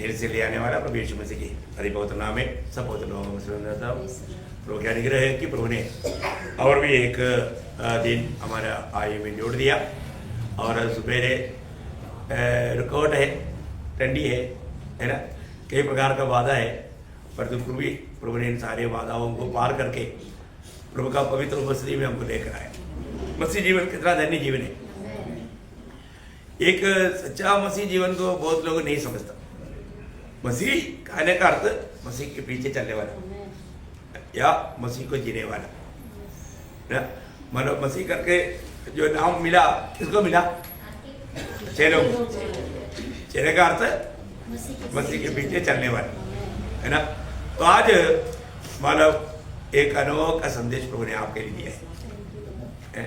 धीरे से ले आने वाला प्रभु यीशु मसीह की अधिपवित्र नाम में सब पवित्र लोगों में रहता हूँ। प्रभु के अनुग्रह है कि प्रभु ने और भी एक दिन हमारा आयु में जोड़ दिया और सवेरे रुकावट है, ठंडी है ना, कई प्रकार का वादा है, परंतु प्रभु ने इन सारे वादाओं को पार करके प्रभु का पवित्र मसीह में हमको लेकर आया। मसीह जीवन कितना धन्य जीवन है। एक सच्चा मसीह जीवन को बहुत लोग नहीं समझता। मसीह कहने का अर्थ मसीह के पीछे चलने वाला या मसीह को जीने वाला ना। मतलब मसीह करके जो नाम मिला, किसको मिला? चेलों। चेले का अर्थ मसीह के पीछे चलने वाला है ना। तो आज मतलब एक अनोखा संदेश प्रभु ने आपके लिए दिया है।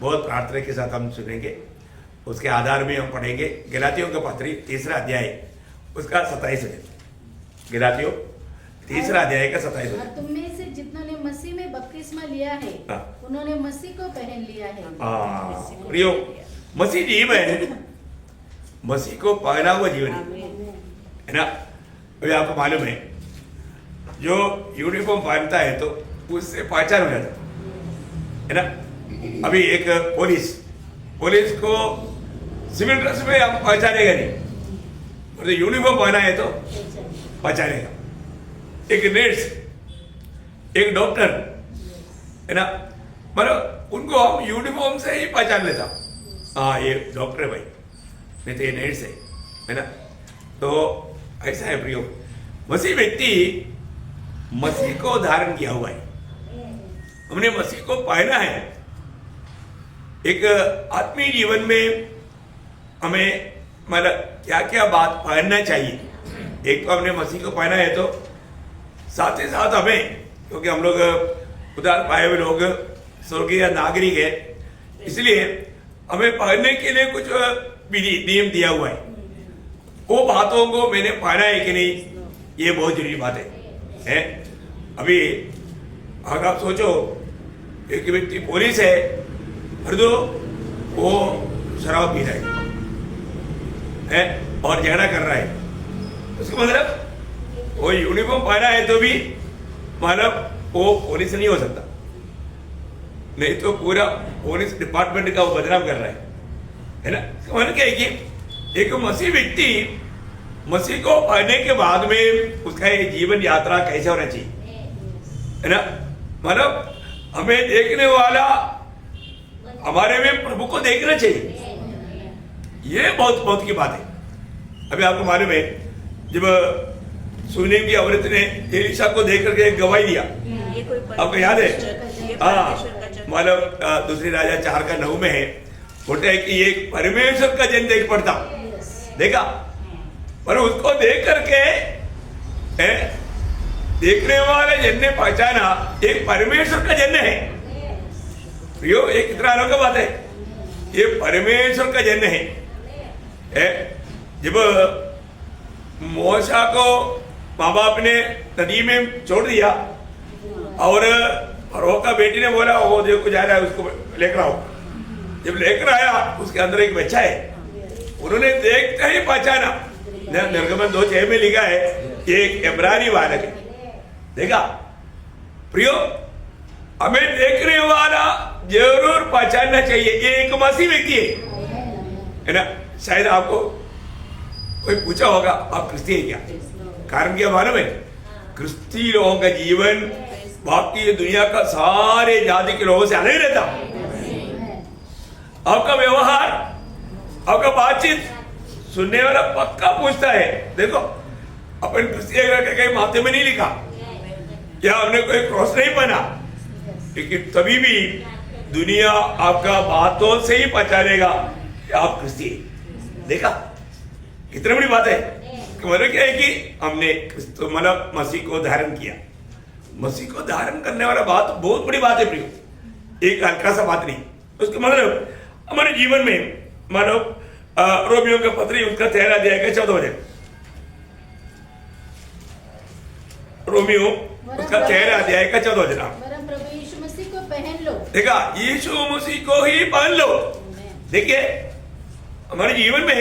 बहुत प्रार्थना के साथ हम सुनेंगे, उसके आधार में हम पढ़ेंगे गलातियों का पत्री 3 अध्याय उसका 27 है। गलातियों 3 अध्याय का 27। और तुम में से जितनों ने मसीह में बपतिस्मा लिया है उन्होंने मसीह को पहन लिया है। प्रियो, मसीह जीवन, मसीह को पहना हुआ जीवन है ना। अभी आपको मालूम है जो यूनिफॉर्म पहनता है तो उससे पहचान हो जाता है ना। अभी एक पुलिस को सिविल ड्रेस में हम पहचानेगा नहीं, तो यूनिफॉर्म पहना है तो पहचानेगा। एक नर्स, एक डॉक्टर है ना, मतलब उनको हम यूनिफॉर्म से ही पहचान लेता। हाँ, ये डॉक्टर है भाई, नहीं तो ये नर्स है ना। तो ऐसा है प्रियो, मसीह व्यक्ति मसीह को धारण किया हुआ है, हमने मसीह को पहना है। एक आत्मीय जीवन में हमें मतलब क्या क्या बात पहनना चाहिए। एक तो हमने मसीह को पहना है, तो साथ ही साथ हमें, क्योंकि हम लोग उदार पाए हुए लोग स्वर्गीय नागरिक है, इसलिए हमें पहनने के लिए कुछ विधि नियम दिया हुआ है। वो बातों को मैंने पहना है कि नहीं, ये बहुत जरूरी बात है। अभी अगर आप सोचो एक व्यक्ति पुलिस है और जो वो शराब पी रहा है और झगड़ा कर रहा है, उसका मतलब वो यूनिफॉर्म पहना है तो भी मतलब वो पुलिस नहीं हो सकता, नहीं तो पूरा पुलिस डिपार्टमेंट का वो बदनाम कर रहा है ना। मतलब क्या है कि एक मसीह व्यक्ति मसीह को पढ़ने के बाद में उसका ये जीवन यात्रा कैसे होना चाहिए है ना। मतलब हमें देखने वाला हमारे में प्रभु को देखना चाहिए, ये बहुत बहुत की बात है। अभी आपको मालूम है जब सुनीम की औरत ने एलिशा को देख करके गवाही दिया, आपको याद है? हाँ, मतलब दूसरी राजा 4:9 में है, बोलते है कि एक परमेश्वर का जन देख पड़ता, देखा, पर उसको देख करके देखने वाले जन ने पहचाना एक परमेश्वर का जन है। प्रियो, एक कितना अनोखा बात है, ये परमेश्वर का जन है। जब मूसा को माँ बाप ने नदी में छोड़ दिया और फरो का बेटी ने बोला वो देखो जा रहा है, उसको लेकर आओ। जब लेकर आया उसके अंदर एक बच्चा है, उन्होंने देखते ही पहचाना। निर्गमन 2:6 में लिखा है एक इब्रानी बालक है। देखा प्रियो, हमें देखने वाला जरूर पहचानना चाहिए, ये एक मसीह व्यक्ति है ना। शायद आपको कोई पूछा होगा आप क्रिस्ती है क्या? कारण क्या मालूम है? क्रिस्ती लोगों का जीवन बाकी दुनिया का सारे जाति के लोगों से अलग रहता। आपका व्यवहार, आपका बातचीत सुनने वाला पक्का पूछता है। देखो अपन क्रिस्ती के कहीं माथे में नहीं लिखा क्या हमने कोई क्रॉस नहीं बना, लेकिन तभी भी दुनिया आपका बातों से ही पहचानेगा कि आप क्रिस्ती हैं। देखा कितनी बड़ी बात है। मतलब क्या है कि हमने मतलब मसीह को धारण किया। मसीह को धारण करने वाला बात बहुत बड़ी बात है प्रियो, एक हल्का सा बात नहीं। उसका मतलब हमारे जीवन में मानो रोमियो का पत्री उसका 13 अध्याय का 14 वचन, रोमियो उसका 13 अध्याय का 14 वचन, प्रभु यीशु मसीह को पहन लो। देखा, यीशु मसीह को ही पहन लो। देखिए हमारे जीवन में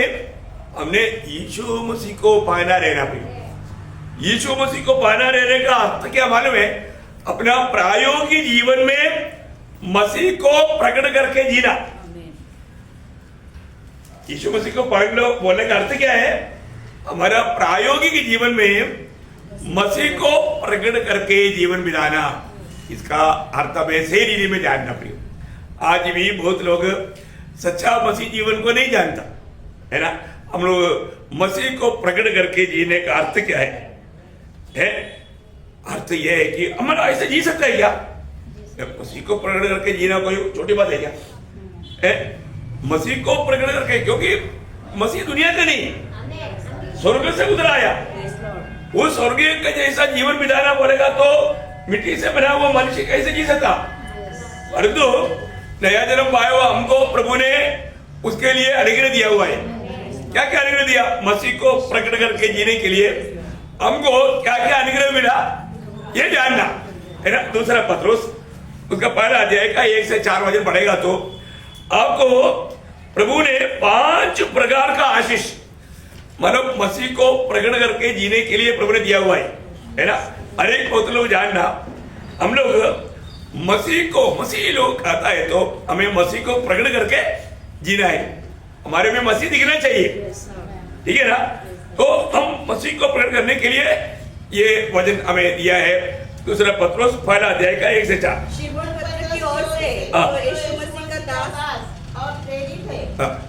हमने यीशु मसीह को पाना रहना प्रिय। यीशु मसीह को पाना रहने का अर्थ क्या मालूम है? अपना प्रायोगिक जीवन में मसीह को प्रकट करके जीना। यीशु मसीह को बोलने का अर्थ क्या है? हमारा प्रायोगिक जीवन में मसीह को प्रकट करके जीवन बिताना। इसका अर्थ हमें सही रीति में जानना प्रिय। आज भी बहुत लोग सच्चा मसीह जीवन को नहीं जानता है ना। हम लोग मसीह को प्रकट करके जीने का अर्थ क्या है? अर्थ यह है कि हमारा ऐसे जी सकता है क्या? मसीह को प्रकट करके जीना कोई छोटी बात है क्या? मसीह को प्रकट करके, क्योंकि मसीह दुनिया का नहीं, स्वर्ग से उतर आया। वो स्वर्गीय का जैसा जीवन बिताना पड़ेगा तो मिट्टी से बना हुआ मनुष्य कैसे जी सकता? परंतु नया जन्म पाया हुआ हमको प्रभु ने उसके लिए अनुग्रह दिया हुआ है। क्या क्या अनुग्रह दिया? मसीह को प्रकट करके जीने के लिए हमको क्या क्या अनुग्रह मिला ये जानना है ना। दूसरा पत्रुस उसका पहला अध्याय का 1 से 4 वचन पढ़ेगा तो आपको प्रभु ने 5 प्रकार का आशीष मतलब मसीह को प्रकट करके जीने के लिए प्रभु ने दिया हुआ है ना। अनेक बहुत लोग जानना, हम लोग मसीह लोग कहता है तो हमें मसीह को प्रकट करके जीना है। हमारे में मसीह दिखना चाहिए, ठीक है ना। तो हम मसीह को प्रकट करने के लिए ये वचन हमें दिया है। दूसरा पत्रुस पहला अध्याय का 1 से 4 शिमोन पत्र की ओर से जो यीशु मसीह का दास और प्रेरित है,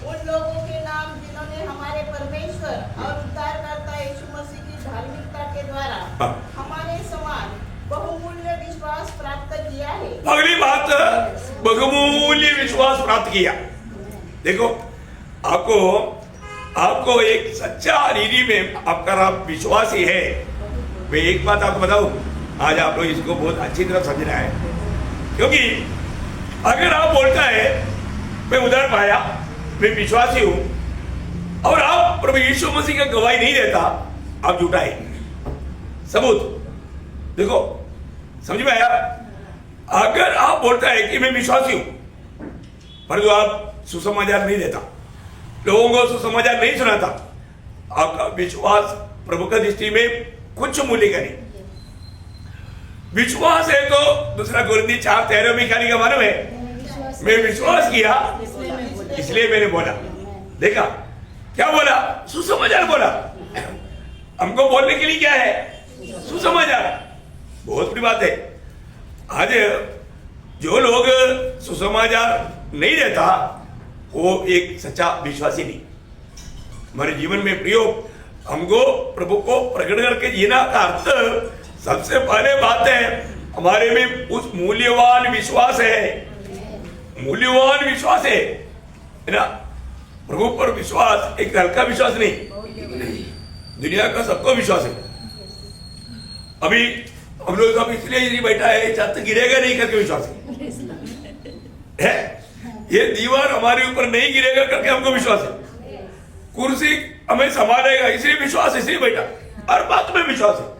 उन लोगों के नाम जिन्होंने हमारे परमेश्वर और उद्धारकर्ता यीशु मसीह की धार्मिकता के द्वारा हमारे समान बहुमूल्य विश्वास प्राप्त किया है। अगली बात, बहुमूल्य विश्वास प्राप्त किया। देखो आपको एक सच्चा रीति में आपका विश्वास ही है। मैं एक बात आपको बताऊं, आज आप लोग इसको बहुत अच्छी तरह समझना है। क्योंकि अगर आप बोलता है मैं उधार पाया, मैं विश्वासी हूं, और आप प्रभु यीशु मसीह का गवाही नहीं देता, आप झूठा है। सबूत देखो, समझ में आया? अगर आप बोलता है कि मैं विश्वासी हूं परंतु आप सुसमाचार नहीं देता, लोगों को सुसमाचार नहीं सुनाता, आपका विश्वास प्रभु का दृष्टि में कुछ मूल्य का नहीं। विश्वास है तो दूसरा कोरिन्थी 4:13 में क्या लिखा मालूम है? मैं विश्वास किया इसलिए मैंने बोला। देखा क्या बोला? सुसमाचार बोला। हमको बोलने के लिए क्या है? सुसमाचार। बहुत बड़ी बात है। आज जो लोग सुसमाचार नहीं देता वो एक सच्चा विश्वासी नहीं। हमारे जीवन में प्रियो, हमको प्रभु को प्रकट करके जीना का अर्थ सबसे पहले बात है हमारे में उस मूल्यवान विश्वास है। मूल्यवान विश्वास है ना। प्रभु पर विश्वास एक हल्का विश्वास नहीं, दुनिया का सबको विश्वास है। अभी हम लोग सब इसलिए बैठा है छत गिरेगा नहीं करके विश्वास है। ये दीवार हमारे ऊपर नहीं गिरेगा करके हमको विश्वास है। कुर्सी हमें संभालेगा इसलिए विश्वास है, इसलिए बैठा। हर बात में विश्वास है।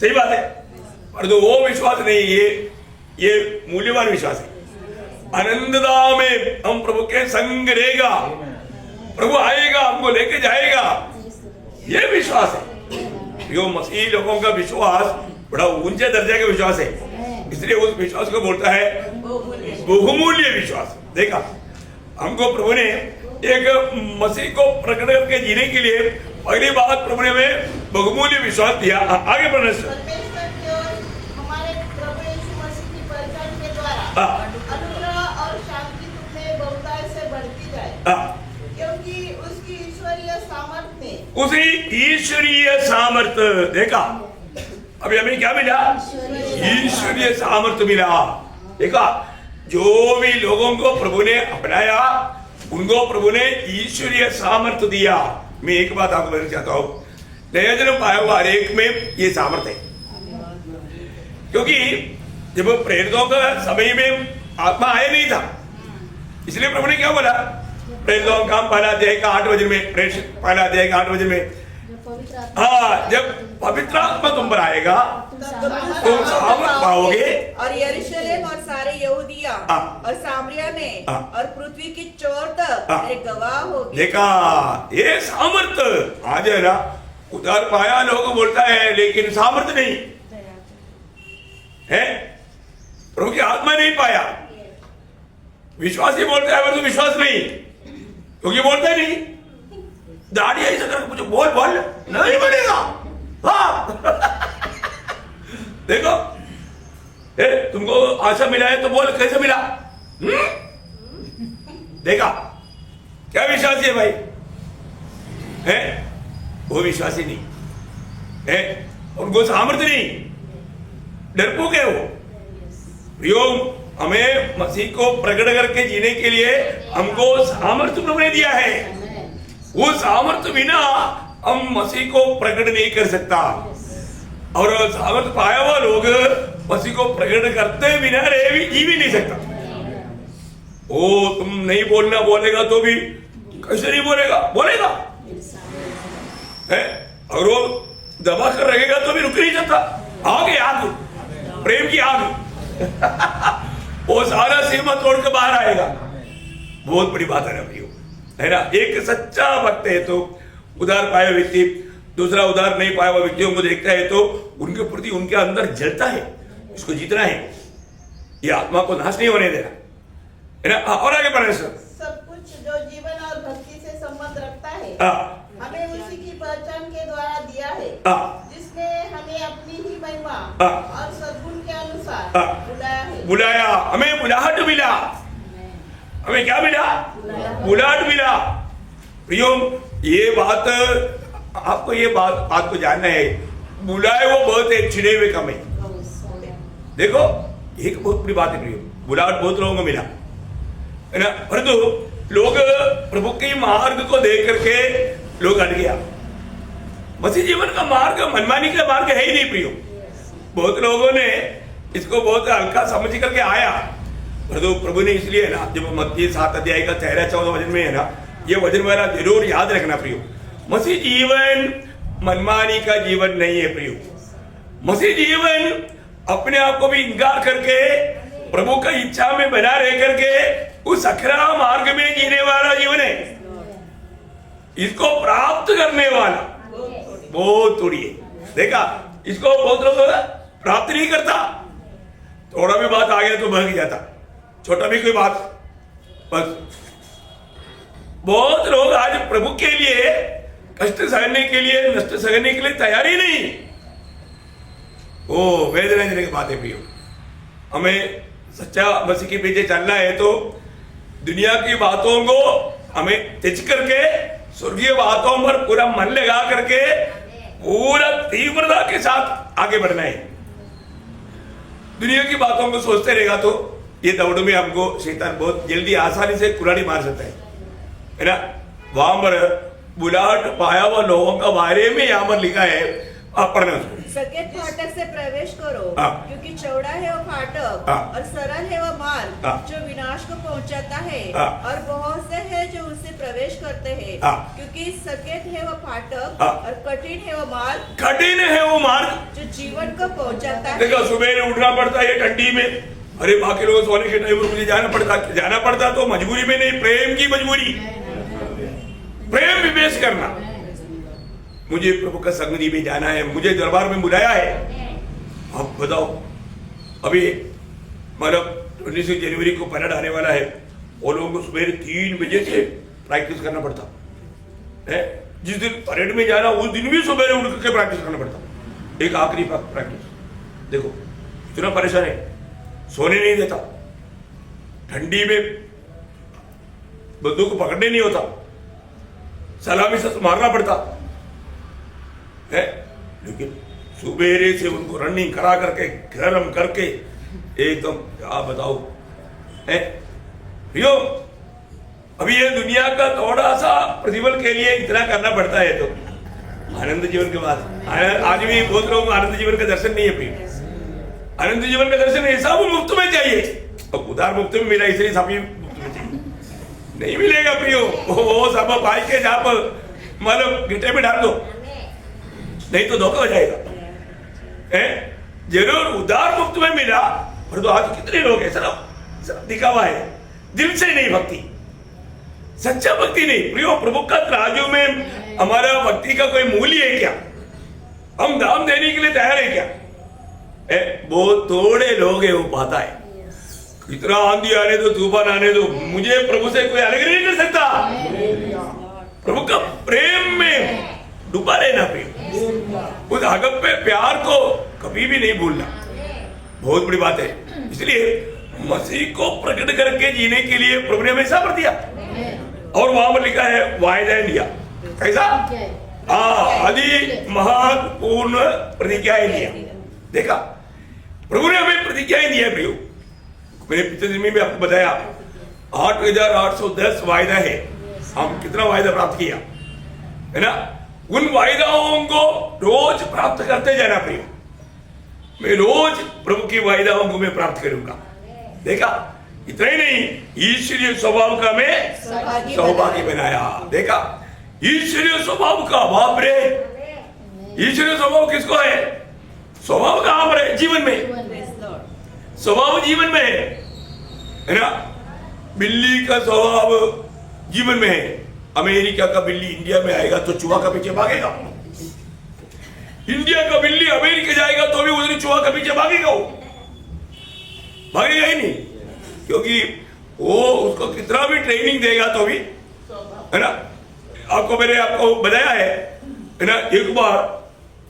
सही बात है, पर तो वो विश्वास नहीं, ये मूल्यवान विश्वास है। आनंददा में हम प्रभु के संग रहेगा, प्रभु आएगा हमको लेके जाएगा, ये विश्वास है। जो मसीह लोगों का विश्वास बड़ा ऊंचे दर्जे का विश्वास है, इसलिए उस विश्वास को बोलता है बहुमूल्य विश्वास। देखा, हमको प्रभु ने एक मसीह को प्रकट करके जीने के लिए पहली बात प्रभु ने हमें बहुमूल्य विश्वास दिया। आगे बढ़ने से परमेश्वर की ओर हमारे प्रभु यीशु मसीह की परिचय के द्वारा अनुग्रह और शांति तुम्हें बहुतायत से बढ़ती जाए, क्योंकि उसकी ईश्वरीय सामर्थ्य में, उसी ईश्वरीय सामर्थ्य। देखा, अभी हमें क्या मिला? ईश्वरीय सामर्थ्य मिला। देखा, जो भी लोगों को प्रभु ने अपनाया उनको प्रभु ने ईश्वरीय सामर्थ्य दिया। मैं एक बात आपको बताना चाहता हूं, नया जन्म पाया हुआ हर एक में ये सामर्थ्य है। क्योंकि जब प्रेरितों का समय में आत्मा आया नहीं था, इसलिए प्रभु ने क्या बोला? प्रेरितों का पहला अध्याय का 8 वचन में, पहला अध्याय का 8 वचन में, पवित्र आत्मा हाँ, जब पवित्र आत्मा तुम पर आएगा तुम सामर्थ पाओगे। और यरूशलेम और सारे यहूदिया और सामरिया में और पृथ्वी की चोर तक मेरे गवाह होगे। देखा, ये सामर्थ आज है ना, उधार पाया लोग बोलता है लेकिन सामर्थ नहीं है, प्रभु की आत्मा नहीं पाया। विश्वासी बोलता है परंतु विश्वास नहीं, क्योंकि बोलता नहीं। दाढ़ी ऐसा करके मुझे बोल बोल नहीं बनेगा। हाँ देखो, तुमको आशा मिला है तो बोल, कैसे मिला? देखा, क्या विश्वासी है भाई? है वो विश्वासी नहीं है, उनको सामर्थ्य नहीं, डरपोक है वो। प्रियो, हमें मसीह को प्रकट करके जीने के लिए हमको सामर्थ्य प्रभु ने दिया है। वो सामर्थ्य बिना हम मसीह को प्रकट नहीं कर सकता, और सामर्थ्य पाया हुआ लोग मसीह को प्रकट करते बिना रह भी जी भी नहीं सकता। ओ, तुम नहीं बोलना बोलेगा तो भी कैसे नहीं बोलेगा? बोलेगा है, और वो दबा कर रहेगा तो भी रुक नहीं सकता। आगे आग, प्रेम की आग वो सारा सीमा तोड़ के बाहर आएगा। बहुत बड़ी बात है ना प्रियो, है ना। एक सच्चा भक्त है तो उधार पाया व्यक्ति दूसरा उधार नहीं पाया हुआ व्यक्तियों को देखता है तो उनके प्रति उनके अंदर जलता है, इसको जीतना है, ये आत्मा को नाश नहीं होने देना, है ना। और आगे बढ़े सर। सब कुछ जो जीवन और भक्ति से संबंध रखता है हमें उसी की पहचान के द्वारा दिया है, जिसने हमें अपनी ही महिमा और सद्गुण के अनुसार बुलाया है। बुलाया, हमें बुलाहट मिला। हमें क्या मिला? बुलाहट मिला। प्रियो, ये बात आपको, ये बात को जानना है, बुलाए वो बहुत है, छिड़े हुए कम है। देखो, एक बहुत बड़ी बात है प्रियो, बुलाहट बहुत लोगों को मिला, है ना, परंतु लोग प्रभु के मार्ग को देख करके लोग हट गया। मसीह जीवन का मार्ग मनमानी का मार्ग है ही नहीं प्रियो। बहुत लोगों ने इसको बहुत हल्का समझ करके आया, परंतु प्रभु ने इसलिए ना, जब मत्ती 7 अध्याय का 13-14 वचन में है ना, ये वचन वाला जरूर याद रखना प्रियो। मसीह जीवन मनमानी का जीवन नहीं है प्रियो। मसीह जीवन अपने आप को भी इंकार करके प्रभु का इच्छा में बना रह करके उस अखरा मार्ग में जीने वाला जीवन है। इसको प्राप्त करने वाला बहुत थोड़ी है। देखा, इसको बहुत लोग प्राप्त नहीं करता, थोड़ा भी बात आ गया तो भाग जाता, छोटा भी कोई बात बस। बहुत लोग आज प्रभु के लिए कष्ट सहने के लिए, नष्ट सहने के लिए तैयार ही नहीं। ओ वेदना देने की बात है प्रियो। हमें सच्चा मसीह के पीछे चलना है तो दुनिया की बातों को हमें त्यज करके स्वर्गीय बातों पर पूरा मन लगा करके पूरा तीव्रता के साथ आगे बढ़ना है। दुनिया की बातों को सोचते रहेगा तो ये दौड़ में हमको शैतान बहुत जल्दी आसानी से कुल्हाड़ी मार सकता है ना। वहां पर बुलाहट पाया हुआ लोगों का बारे में यहाँ पर लिखा है, आप पढ़ना उसको। सकेत फाटक से प्रवेश करो, क्योंकि चौड़ा है वो फाटक और सरल है वो मार्ग जो विनाश को पहुंचाता है, और बहुत से हैं जो उससे प्रवेश करते हैं। क्योंकि सकेत है वो फाटक और कठिन है वो मार्ग, कठिन है वो मार्ग जो जीवन को पहुंचाता है। देखो, सुबह उठना पड़ता है ठंडी में, अरे बाकी लोग सोने के टाइम पर मुझे जाना पड़ता तो मजबूरी में नहीं, प्रेम की मजबूरी, प्रेम विवेश करना। मुझे प्रभु का संगति में जाना है, मुझे दरबार में बुलाया है। अब बताओ, अभी मतलब 19 जनवरी को परेड आने वाला है, वो लोगों को सुबह 3 बजे से प्रैक्टिस करना पड़ता है। जिस दिन परेड में जाना उस दिन भी सुबह उठ करके प्रैक्टिस करना पड़ता, एक आखिरी प्रैक्टिस। देखो इतना परेशान है, सोने नहीं देता, ठंडी में बंदूक पकड़ने नहीं होता, सलामी से मारना पड़ता है। लेकिन सुबेरे से उनको रनिंग करा करके गरम करके एकदम क्या बताओ है भैया। अभी ये दुनिया का थोड़ा सा प्रतिफल के लिए इतना करना पड़ता है तो आनंद जीवन के बाद आज भी बहुत लोगों को आनंद जीवन का दर्शन नहीं है प्रिय। आनंद जीवन का दर्शन है सब मुफ्त में चाहिए, तो उधार मुफ्त में मिला इसलिए सब मुफ्त में चाहिए, नहीं मिलेगा प्रियो। वो सब भाई के जहाँ पर मतलब गिट्टे में डाल दो, नहीं तो धोखा हो जाएगा। जरूर उदार मुक्त में मिला, पर तो आज कितने लोग हैं सिर्फ दिखावा है, दिल से नहीं भक्ति, सच्चा भक्ति नहीं। प्रियो प्रभु का तराजू में हमारा भक्ति का कोई मूल्य है क्या? हम दाम देने के लिए तैयार है क्या? बहुत थोड़े लोग हैं वो पाता है। इतना आंधी आने दो, तूफान आने दो, मुझे प्रभु से कोई अलग नहीं कर सकता। प्रभु का प्रेम में डूबा रहना, प्रेम उस अगप्पे प्यार को कभी भी नहीं भूलना, बहुत बड़ी बात है। इसलिए मसीह को प्रकट करके जीने के लिए प्रभु ने हमें सामर्थ दिया, और वहां पर लिखा है वायदा लिया। कैसा? आदि महत्वपूर्ण प्रतिज्ञाएं लिया। देखा, प्रभु ने हमें प्रतिज्ञाएं दिया। प्रियो, मैंने पिछले दिन में आपको बताया 8,810 वायदा है। हम कितना वायदा प्राप्त किया है ना? उन वायदाओं को रोज प्राप्त करते जाना। प्रियो, मैं रोज प्रभु की वायदाओं को मैं प्राप्त करूंगा। देखा, इतना ही नहीं, ईश्वरीय स्वभाव का मैं सौभाग्य बनाया। देखा, ईश्वरीय स्वभाव का, बाप रे, ईश्वरीय स्वभाव किसको है? स्वभाव कहां पर है? जीवन में। स्वभाव जीवन में है ना? बिल्ली का स्वभाव जीवन में है। अमेरिका का बिल्ली इंडिया में आएगा तो चूहा का पीछे भागेगा। इंडिया का बिल्ली अमेरिका जाएगा तो भी उधर चूहा का पीछे भागेगा। वो भागेगा ही नहीं, क्योंकि वो उसको कितना भी ट्रेनिंग देगा तो भी, है ना? आपको बताया है ना, एक बार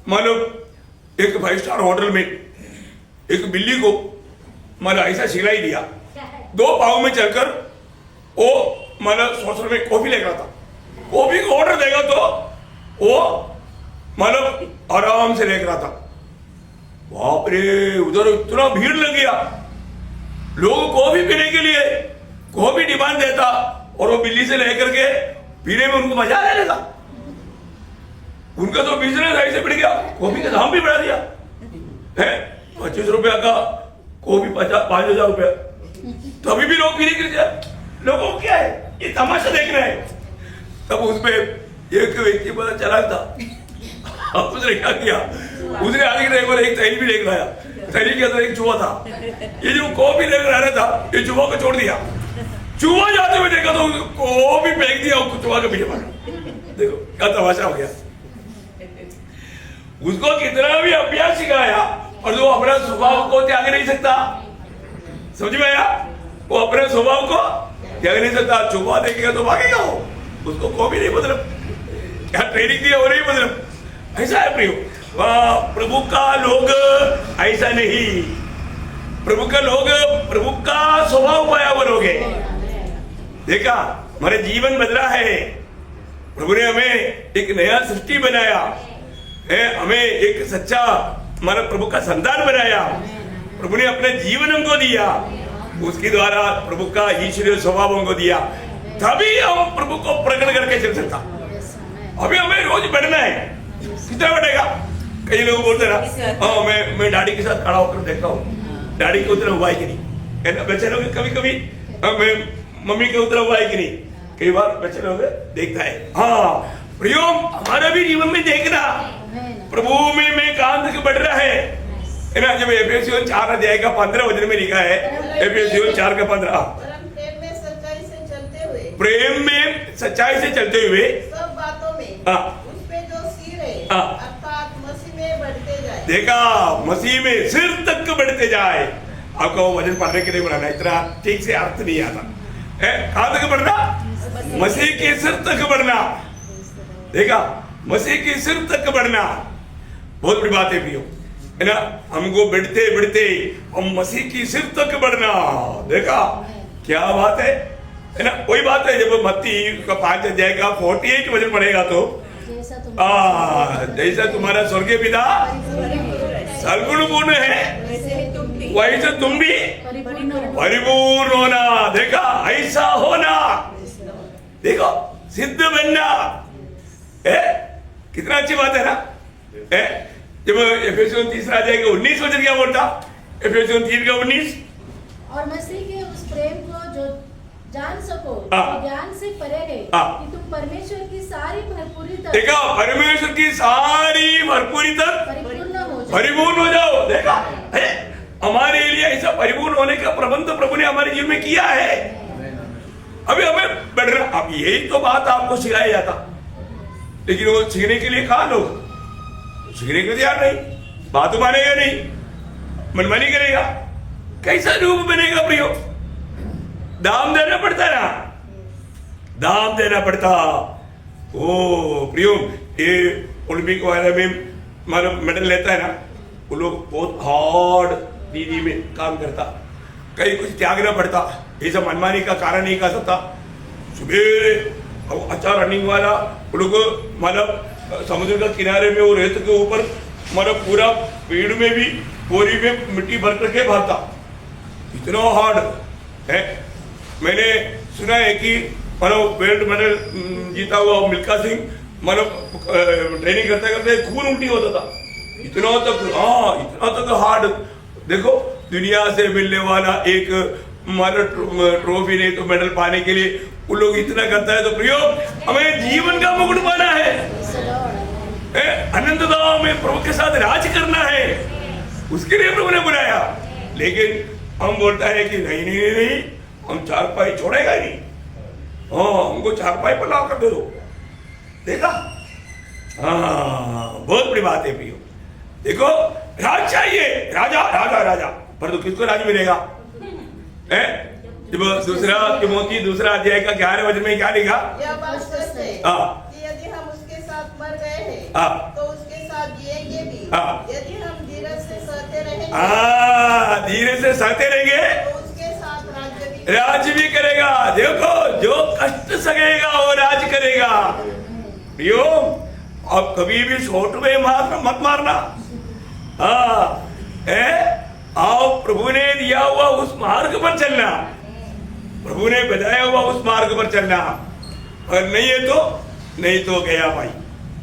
मान लो एक 5 स्टार होटल में एक बिल्ली को माना ऐसा सिलाई दिया, 2 पाँव में चलकर वो माना सोचर में कॉफी लेकर था। कॉफी को ऑर्डर देगा तो वो मानो आराम से लेकर आता। बाप रे, उधर इतना भीड़ लग गया, लोग कॉफी पीने के लिए कॉफी डिमांड देता, और वो बिल्ली से लेकर के पीने में उनको मजा आने लगा। उनका तो बिजनेस ऐसे बढ़ गया, कॉफी का दाम भी बढ़ा दिया है। 25 रुपया का कॉफी 5,000 रुपया। तो अभी भी लोग पीने के लिए, लोगों को क्या है, ये तमाशा देख रहे हैं। तब उसमें एक व्यक्ति बड़ा चला था, उसने क्या किया, उसने आगे एक थैली भी लेकर आया, थैली के अंदर एक चूहा था। ये जो कॉफी लेकर आ रहा था, ये चूहा को छोड़ दिया। चूहा जाते हुए देखा तो कॉफी फेंक दिया, चूहा के पीछे मारा। देखो क्या तमाशा हो गया। उसको कितना भी अभ्यास सिखाया, और जो अपना स्वभाव को त्याग नहीं सकता। समझ में आया? वो अपने स्वभाव को त्याग नहीं सकता। चूहा देखेगा तो भागेगा वो, उसको कॉफी नहीं मतलब, क्या ट्रेनिंग दिया वो नहीं मतलब। ऐसा है प्रियो, प्रभु का लोग ऐसा नहीं। प्रभु का लोग प्रभु का स्वभाव पाया हुआ लोग है। देखा, हमारे जीवन बदला है। प्रभु ने हमें एक नया सृष्टि बनाया है, हमें एक सच्चा हमारा प्रभु का संतान बनाया। प्रभु ने अपने जीवन हमको दिया, उसके द्वारा प्रभु का ईश्वरीय स्वभाव हमको दिया, तभी हम प्रभु को प्रकट करके चल सकता। अभी हमें रोज बढ़ना है। कितना बढ़ेगा? कई लोग बोलते ना, हाँ मैं डैडी के साथ खड़ा होकर देखता हूँ, डैडी के उतना हुआ है कि नहीं। बच्चे लोग कभी कभी मैं मम्मी के उतना हुआ है कि नहीं, कई बार बच्चे लोग देखता है। हाँ प्रियो, हमारा भी जीवन में देखना, प्रभु में मैं कहां तक बढ़ रहा है ना। जब एफएससी 4 अध्याय का 15 वचन में लिखा है, एफएससी 4 का 15, प्रेम में सच्चाई से चलते हुए, प्रेम में सच्चाई से चलते हुए सब बातों में उस पे जो सिर है, अर्थात मसीह में बढ़ते जाए। देखा, मसीह में सिर तक बढ़ते जाए। आपको वचन पढ़ने के लिए बनाना, इतना ठीक से अर्थ नहीं आता है। कहां तक बढ़ना? मसीह के सिर तक बढ़ना। देखा, मसीह के सिर तक बढ़ना बहुत बड़ी बात है प्रियो, है ना। हमको बढ़ते बढ़ते हम मसीह की सिर तक बढ़ना। देखा क्या बात है ना। वही बात है, जब मत्ती का 5 अध्याय का 48 वचन पढ़ेगा तो जैसा तुम्हारा स्वर्गीय पिता सर्वगुण पूर्ण है, वैसे तुम भी परिपूर्ण होना। देखा, ऐसा होना, देखो सिद्ध बनना है। कितना अच्छी बात है ना। जब एफएससी 3 अध्याय का 19 वचन क्या बोलता? एफएससी 3 का 19, और मसीह के उस प्रेम को जो जान सको हाँ। कि ज्ञान से परे है हाँ। कि तुम परमेश्वर की सारी भरपूरी तक देखा, परमेश्वर की सारी भरपूरी तक परिपूर्ण हो जाओ। देखा है, हमारे लिए ऐसा परिपूर्ण होने का प्रबंध प्रभु ने हमारे जीवन में किया है। अभी हमें बढ़ना, अब यही तो बात आपको सिखाया जाता, लेकिन वो सीखने के लिए कहा लोग सीखने को तैयार नहीं, बात मानेगा नहीं, मनमानी करेगा, कैसा रूप बनेगा प्रियो? दाम देना पड़ता ना, दाम देना पड़ता। ओ प्रियो, ये ओलंपिक वगैरह में मतलब मेडल लेता है ना, वो लोग बहुत हार्ड दीदी में काम करता, कहीं कुछ त्यागना पड़ता, ये सब मनमानी का कारण नहीं कर सकता। सुबह अच्छा रनिंग वाला वो लोग मतलब समुद्र का किनारे में वो रेत के ऊपर मतलब पूरा पेड़ में भी बोरी में मिट्टी भर करके भागता, इतना हार्ड है। मैंने सुना है कि मतलब वर्ल्ड मेडल जीता हुआ मिल्खा सिंह मतलब ट्रेनिंग करते करते खून उल्टी होता था, इतना तक, हाँ इतना तक हार्ड। देखो, दुनिया से मिलने वाला एक मतलब ट्रॉफी नहीं तो मेडल पाने के लिए वो लोग इतना करता है, तो प्रियो हमें जीवन का मुकुट पाना है, अनंत धाम में प्रभु के साथ राज करना है, उसके लिए प्रभु ने बुलाया। लेकिन हम बोलता है कि नहीं नहीं नहीं, हम चारपाई छोड़ेगा ही नहीं, हाँ हमको चारपाई पर ला कर दे दो। देखा, हाँ बहुत बड़ी बात है प्रियो। देखो, राज चाहिए, राजा राजा राजा, पर तो किसको राज मिलेगा? जब दूसरा तिमोथी दूसरा अध्याय का 11 वचन में क्या लिखा? यह बात सच है कि यदि हम उसके साथ मर गए हैं तो उसके साथ जिएंगे भी, यदि हम धीरज से सहते रहेंगे, धीरे से सहते रहेंगे तो उसके साथ राज्य भी करेगा। देखो, जो कष्ट सहेगा वो राज करेगा। प्रियो, अब कभी भी छोट में मत मारना, आओ प्रभु ने दिया हुआ उस मार्ग पर चलना, प्रभु ने बताया हुआ उस मार्ग पर चलना, और नहीं तो गया भाई,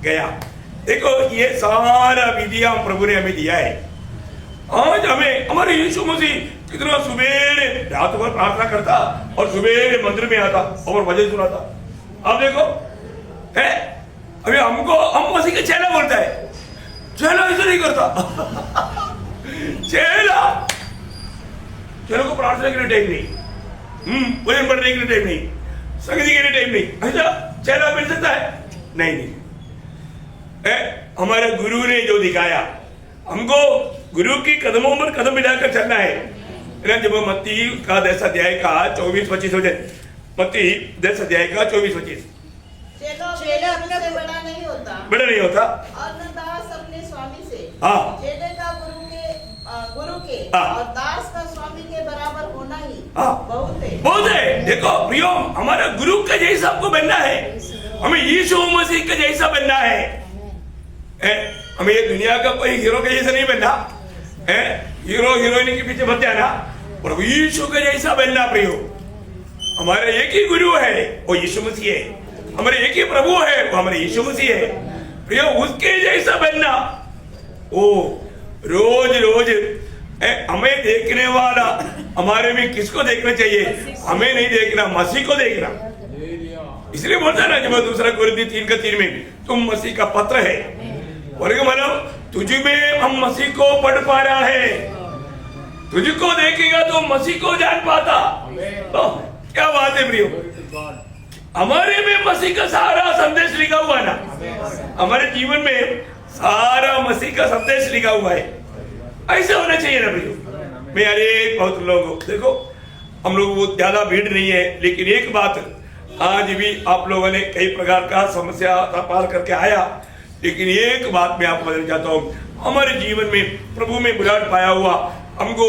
गया। देखो, ये सारा विधिया प्रभु ने हमें दिया है। आज हमें हमारे यीशु मसीह कितना सुबेरे रात भर प्रार्थना करता और सुबेरे मंदिर में आता और भजन सुनाता। अब देखो, है अभी हम मसीह के चेला बोलता है, चेला ऐसा नहीं करता। चेला को प्रार्थना के लिए टाइम नहीं, भजन पढ़ने के लिए टाइम नहीं, संगति के लिए टाइम नहीं, ऐसा चेला मिल सकता है? नहीं। हमारे गुरु ने जो दिखाया, हमको गुरु की कदमों पर कदम मिलाकर चलना है। जब मत्ती का 10 अध्याय का 24-25 वचन, मत्ती 10 अध्याय का 24-25, चेला अपने बड़ा नहीं होता और न दास अपने स्वामी से, चेले का गुरु के और दास का स्वामी के बराबर होना ही बहुत है। देखो प्रियो, हमारा गुरु का जैसा आपको बनना है, हमें यीशु मसीह का जैसा बनना है। हमें ये दुनिया का कोई हीरो के जैसा नहीं बनना है, हीरो हीरोइन के पीछे मत जाना, प्रभु यीशु के जैसा बनना। प्रियो, हमारा एक ही गुरु है, वो यीशु मसीह है, हमारे एक ही प्रभु है, वो हमारे यीशु मसीह है। प्रियो, उसके जैसा बनना। ओ रोज हमें देखने वाला हमारे में किसको देखना चाहिए? हमें नहीं देखना, मसीह को देखना। इसलिए बोलता है ना, जब 2 कोरिन्थी 3:3 में, तुम मसीह का पत्र है, मतलब तुझ में हम मसीह को पढ़ पा रहा है। तुझको देखेगा तो मसीह को जान पाता। तो क्या बात है प्रियो, हमारे में मसीह का सारा संदेश लिखा हुआ ना, हमारे जीवन में सारा मसीह का संदेश लिखा हुआ है। ऐसा होना चाहिए ना प्रियो। मैं अरे बहुत लोग देखो, हम लोग वो ज्यादा भीड़ नहीं है, लेकिन एक बात, आज भी आप लोगों ने कई प्रकार का समस्या पार करके आया, लेकिन एक बात मैं आपको बताना चाहता हूँ, हमारे जीवन में प्रभु में बुलाहट पाया हुआ हमको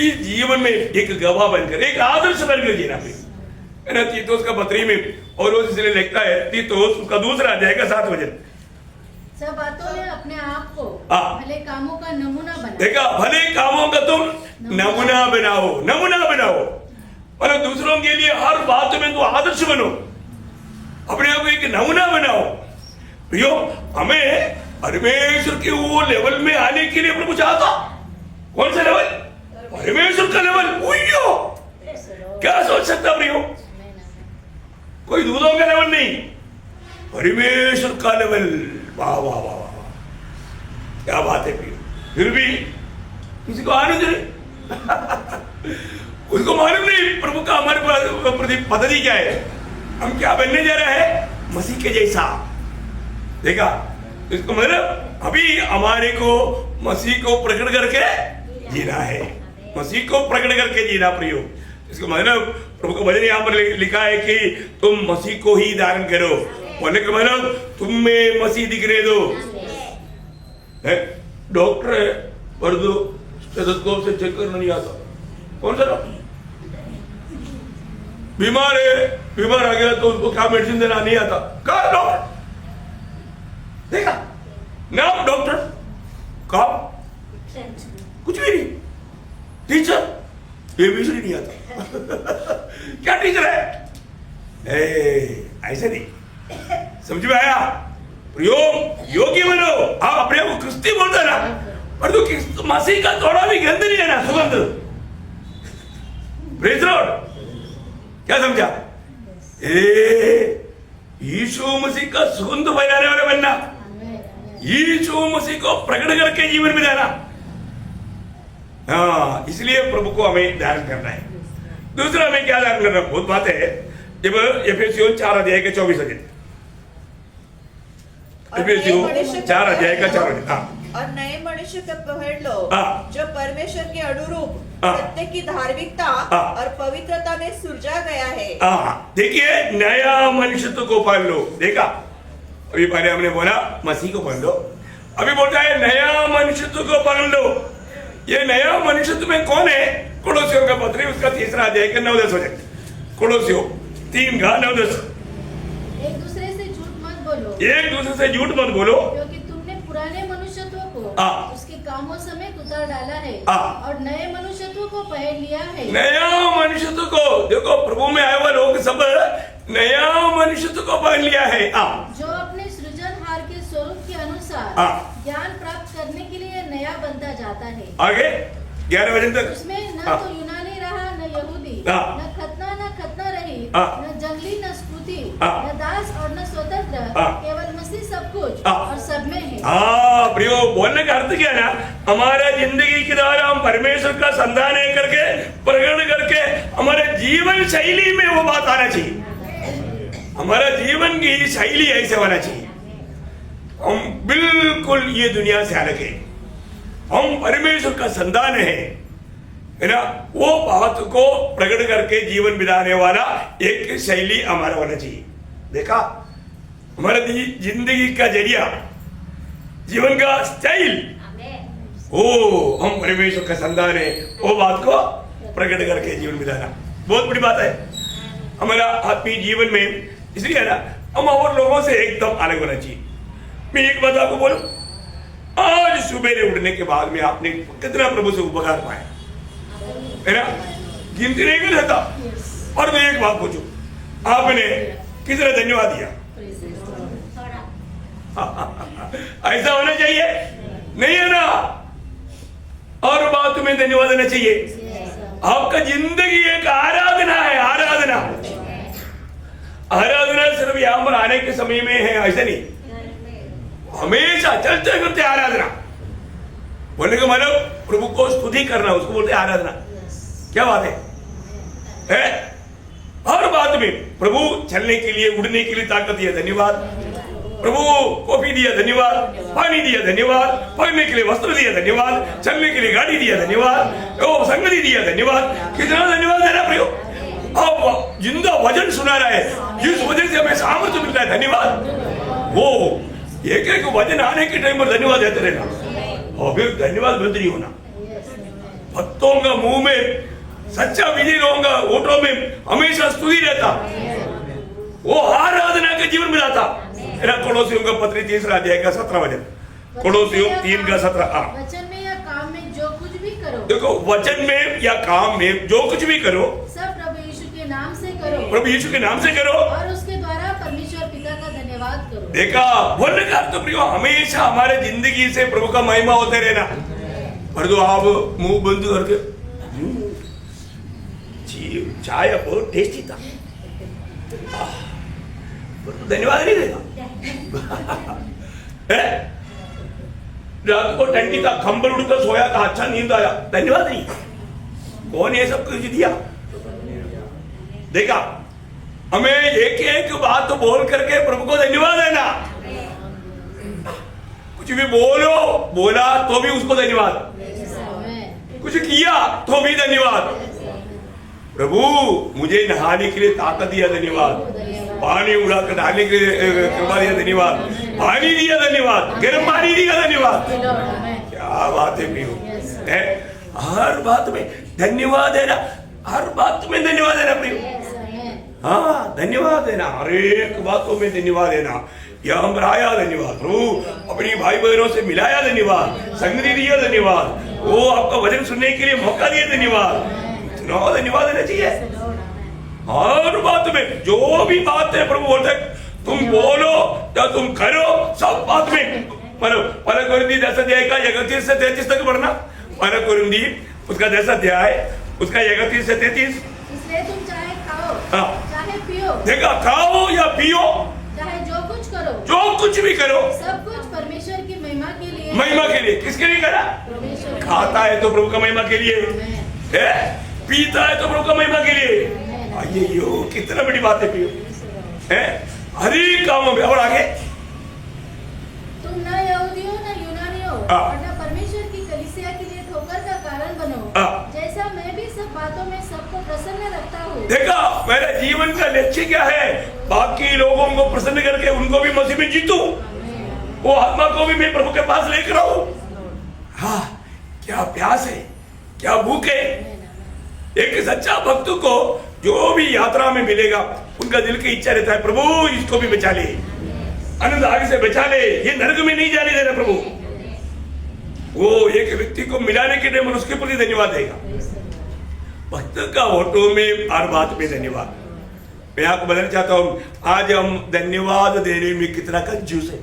इस जीवन में एक गवाह बनकर, एक आदर्श बनकर जीना है ना। तीतोस का पत्री में और वो इसलिए लिखता है, तीतोस उसका 2 अध्याय का 7 वचन, सब बातों में अपने आप को भले कामों का नमूना बनाओ। देखा, भले कामों का तुम नमूना बनाओ, मतलब दूसरों के लिए हर बात में तो आदर्श बनो, अपने आप को एक नमूना बनाओ। प्रियो, हमें परमेश्वर के वो लेवल में आने के लिए प्रभु चाहता। कौन सा लेवल? परमेश्वर का लेवल। क्या सोच सकता प्रियो? कोई दूतों का लेवल नहीं, परमेश्वर का लेवल। वाह वाह वाह वाह, क्या बात है प्रिय। फिर भी किसी को आनंद नहीं उसको मालूम नहीं प्रभु का हमारे प्रति पद्धति क्या है, हम क्या बनने जा रहे हैं, मसीह के जैसा। देखा, इसको मतलब अभी हमारे को मसीह को प्रकट करके जीना है, मसीह को प्रकट करके जीना प्रियो। इसको मतलब प्रभु का वचन यहाँ पर लिखा है कि तुम मसीह को ही धारण करो, बोलने का मतलब तुम में मसीह दिखने दो। डॉक्टर है पर दो स्टेथोस्कोप से चेक करना नहीं आता, कौन सा डॉक्टर? बीमार है, बीमार आ गया तो उसको क्या मेडिसिन देना नहीं आता, कहा डॉक्टर? देखा नाम डॉक्टर, काम कुछ भी नहीं, टीचर ये भी नहीं आता क्या टीचर है? ऐसे नहीं, समझ में आया? प्रयोग योग्य बनो। आप अपने को क्रिस्ती बोलते ना, पर तो मसीह का थोड़ा भी गंध नहीं है ना, सुगंध। प्रेज लॉर्ड, क्या समझा? यीशु मसीह का सुगंध फैलाने वाले बनना, यीशु मसीह को प्रकट करके जीवन में जाना। हाँ, इसलिए प्रभु को हमें ध्यान करना है। दूसरा हमें क्या ध्यान करना, बहुत बात है। जब एफेसियों 4 अध्याय के 24 वचन, एफेसियों 4 अध्याय का 4 वचन। और नए मनुष्य को पहन लो, जो परमेश्वर के अनुरूप सत्य की धार्मिकता और पवित्रता में सृजा गया है। देखिए, नया मनुष्यत्व को पहन लो। देखा, अभी पहले हमने बोला मसीह को पहन लो, अभी बोलता है नया मनुष्यत्व को पहन लो। ये नया मनुष्यत्व में कौन है? कोलोसियों का पत्री उसका 3 अध्याय का 9-10 वचन, कोलोसियों 3 का 9-10। एक दूसरे से झूठ मत बोलो, एक दूसरे से झूठ मत बोलो, क्योंकि तुमने पुराने मनुष्यत्व को उसके कामों समेत उतार डाला है और नए मनुष्यत्व को पहन लिया है। नया मनुष्यत्व को, देखो प्रभु में आए हुए लोग सब नया मनुष्यत्व को पहन लिया है, जो अपने सृजनहार के स्वरूप के अनुसार ज्ञान प्राप्त करने के लिए नया बनता जाता है। आगे 11 वचन तक। उसमें न तो यूनानी रहा, न यहूदी, न खतना रही, न जंगली, न स्फूर्ति, न दास और न स्वतंत्र, केवल मसीह सब कुछ और सब में है। प्रियो, बोलने का अर्थ क्या है ना, हमारे जिंदगी के द्वारा हम परमेश्वर का संधान करके प्रकट करके हमारे जीवन शैली में वो बात आना चाहिए। हमारा जीवन की शैली ऐसे होना चाहिए, हम बिल्कुल ये दुनिया से अलग है, हम परमेश्वर का संतान है ना। वो बात को प्रकट करके जीवन बिताने वाला एक शैली हमारा होना चाहिए। देखा, हमारा जिंदगी का जरिया, जीवन का स्टाइल, हम परमेश्वर का संतान है, वो बात को प्रकट करके जीवन बिताना बहुत बड़ी बात है हमारा आत्मीय जीवन में। इसलिए ना हम और लोगों से एकदम अलग होना चाहिए। मैं एक बात आपको बोलूं, आज सुबह उठने के बाद में आपने कितना प्रभु से उपकार पाया है ना, गिनती नहीं कर सकता। और मैं एक बात पूछूं, आपने कितना धन्यवाद दिया? ऐसा होना चाहिए, नहीं है ना? और बात तुम्हें धन्यवाद देना चाहिए। आपका जिंदगी एक आराधना है, आराधना। आराधना सिर्फ यहां पर आने के समय में है ऐसा नहीं, हमेशा चलते फिरते आराधना। बोलने का मतलब प्रभु को स्तुति करना, उसको बोलते हैं आराधना। क्या बात है? हर बात में प्रभु चलने के लिए, उड़ने के लिए ताकत दिया, धन्यवाद। प्रभु कॉफी दिया, धन्यवाद। पानी दिया, धन्यवाद। पहनने के लिए वस्त्र दिया, धन्यवाद। चलने के लिए गाड़ी दिया, धन्यवाद। संगति दिया, धन्यवाद। कितना धन्यवाद देना प्रभु। अब जिंदा वजन सुना रहा है, जिस वजह से हमें सामर्थ्य मिलता है, धन्यवाद। वो एक वजन आने के टाइम पर धन्यवाद देते रहना, और फिर धन्यवाद बंद नहीं होना। भक्तों का मुंह में सच्चा विजय होगा, ओटों में हमेशा स्तुति रहता, वो आराधना के जीवन में जाता। कोलोसियों का पत्री 3 अध्याय का 17 वचन, कोलोसियों 3 का 17। वचन में या काम में जो कुछ भी करो, देखो वचन में या काम में जो कुछ भी करो, सब प्रभु यीशु के नाम से करो, प्रभु यीशु के नाम से करो, और उसके द्वारा परमेश्वर पिता का धन्यवाद करो। देखा, बोलने का अर्थ प्रियो, हमेशा हमारे जिंदगी से प्रभु का महिमा होते रहना। पर तो आप मुंह बंद करके, चाय बहुत टेस्टी था, धन्यवाद नहीं देगा? रात को टंकी का खंबल उड़कर सोया था, अच्छा नींद आया, धन्यवाद नहीं? कौन ये सब कुछ दिया? देखा, हमें एक एक बात बोल करके प्रभु को धन्यवाद देना। कुछ भी बोला तो भी उसको धन्यवाद, कुछ किया तो भी धन्यवाद। प्रभु मुझे नहाने के लिए ताकत दिया, धन्यवाद। पानी उड़ा कर डालने के लिए कृपा दिया, धन्यवाद। पानी दिया, धन्यवाद। गर्म पानी दिया, धन्यवाद। क्या बात है प्रियो, हर बात में धन्यवाद देना, हर बात में धन्यवाद देना प्रियो। हाँ, धन्यवाद देना, हर एक बातों में धन्यवाद देना। यह हम राया, धन्यवाद। प्रभु अपनी भाई बहनों से मिलाया, धन्यवाद। संगति दिया, धन्यवाद। वो आपका वचन सुनने के लिए मौका दिया, धन्यवाद। धन्यवाद देना चाहिए हर बात में। जो भी बात है प्रभु बोलते तुम बोलो या तुम करो, सब बात में। पहला कोरिन्थी 10 अध्याय का 31 से 33 तक पढ़ना। पहला कोरिन्थी उसका 10 अध्याय उसका 31 से 33। इसलिए तुम चाहे खाओ चाहे पियो, देखा, खाओ या पियो, चाहे जो कुछ करो, जो कुछ भी करो, सब कुछ परमेश्वर की महिमा के लिए। महिमा के लिए। किसके लिए करा? खाता है तो प्रभु का महिमा के लिए है, पीता है तो प्रभु का महिमा के लिए। आइए, यो कितना बड़ी बात है पियो, है हर एक कामों में। और आगे, तुम न यहूदी हो न यूनानी हो और न परमेश्वर की कलीसिया के लिए ठोकर का कारण बनो, जैसा मैं भी सब बातों में सबको प्रसन्न रखता हूँ। देखा, मेरे जीवन का लक्ष्य क्या है? बाकी लोगों को प्रसन्न करके उनको भी मसीह में जीतूं, वो आत्मा को भी मैं प्रभु के पास लेकर आऊं। हाँ, क्या प्यास है, क्या भूख है। एक सच्चा भक्त को जो भी यात्रा में मिलेगा, उनका दिल की इच्छा रहता है, प्रभु इसको भी बचा ले, अनंत आग से बचा ले, ये नरक में नहीं जाने देना प्रभु। वो एक व्यक्ति को मिलाने के लिए मन उसके प्रति धन्यवाद देगा। भक्त का ऑटो में हर बात में धन्यवाद। मैं आपको बताना चाहता हूं, आज हम धन्यवाद देने में कितना कंजूस है।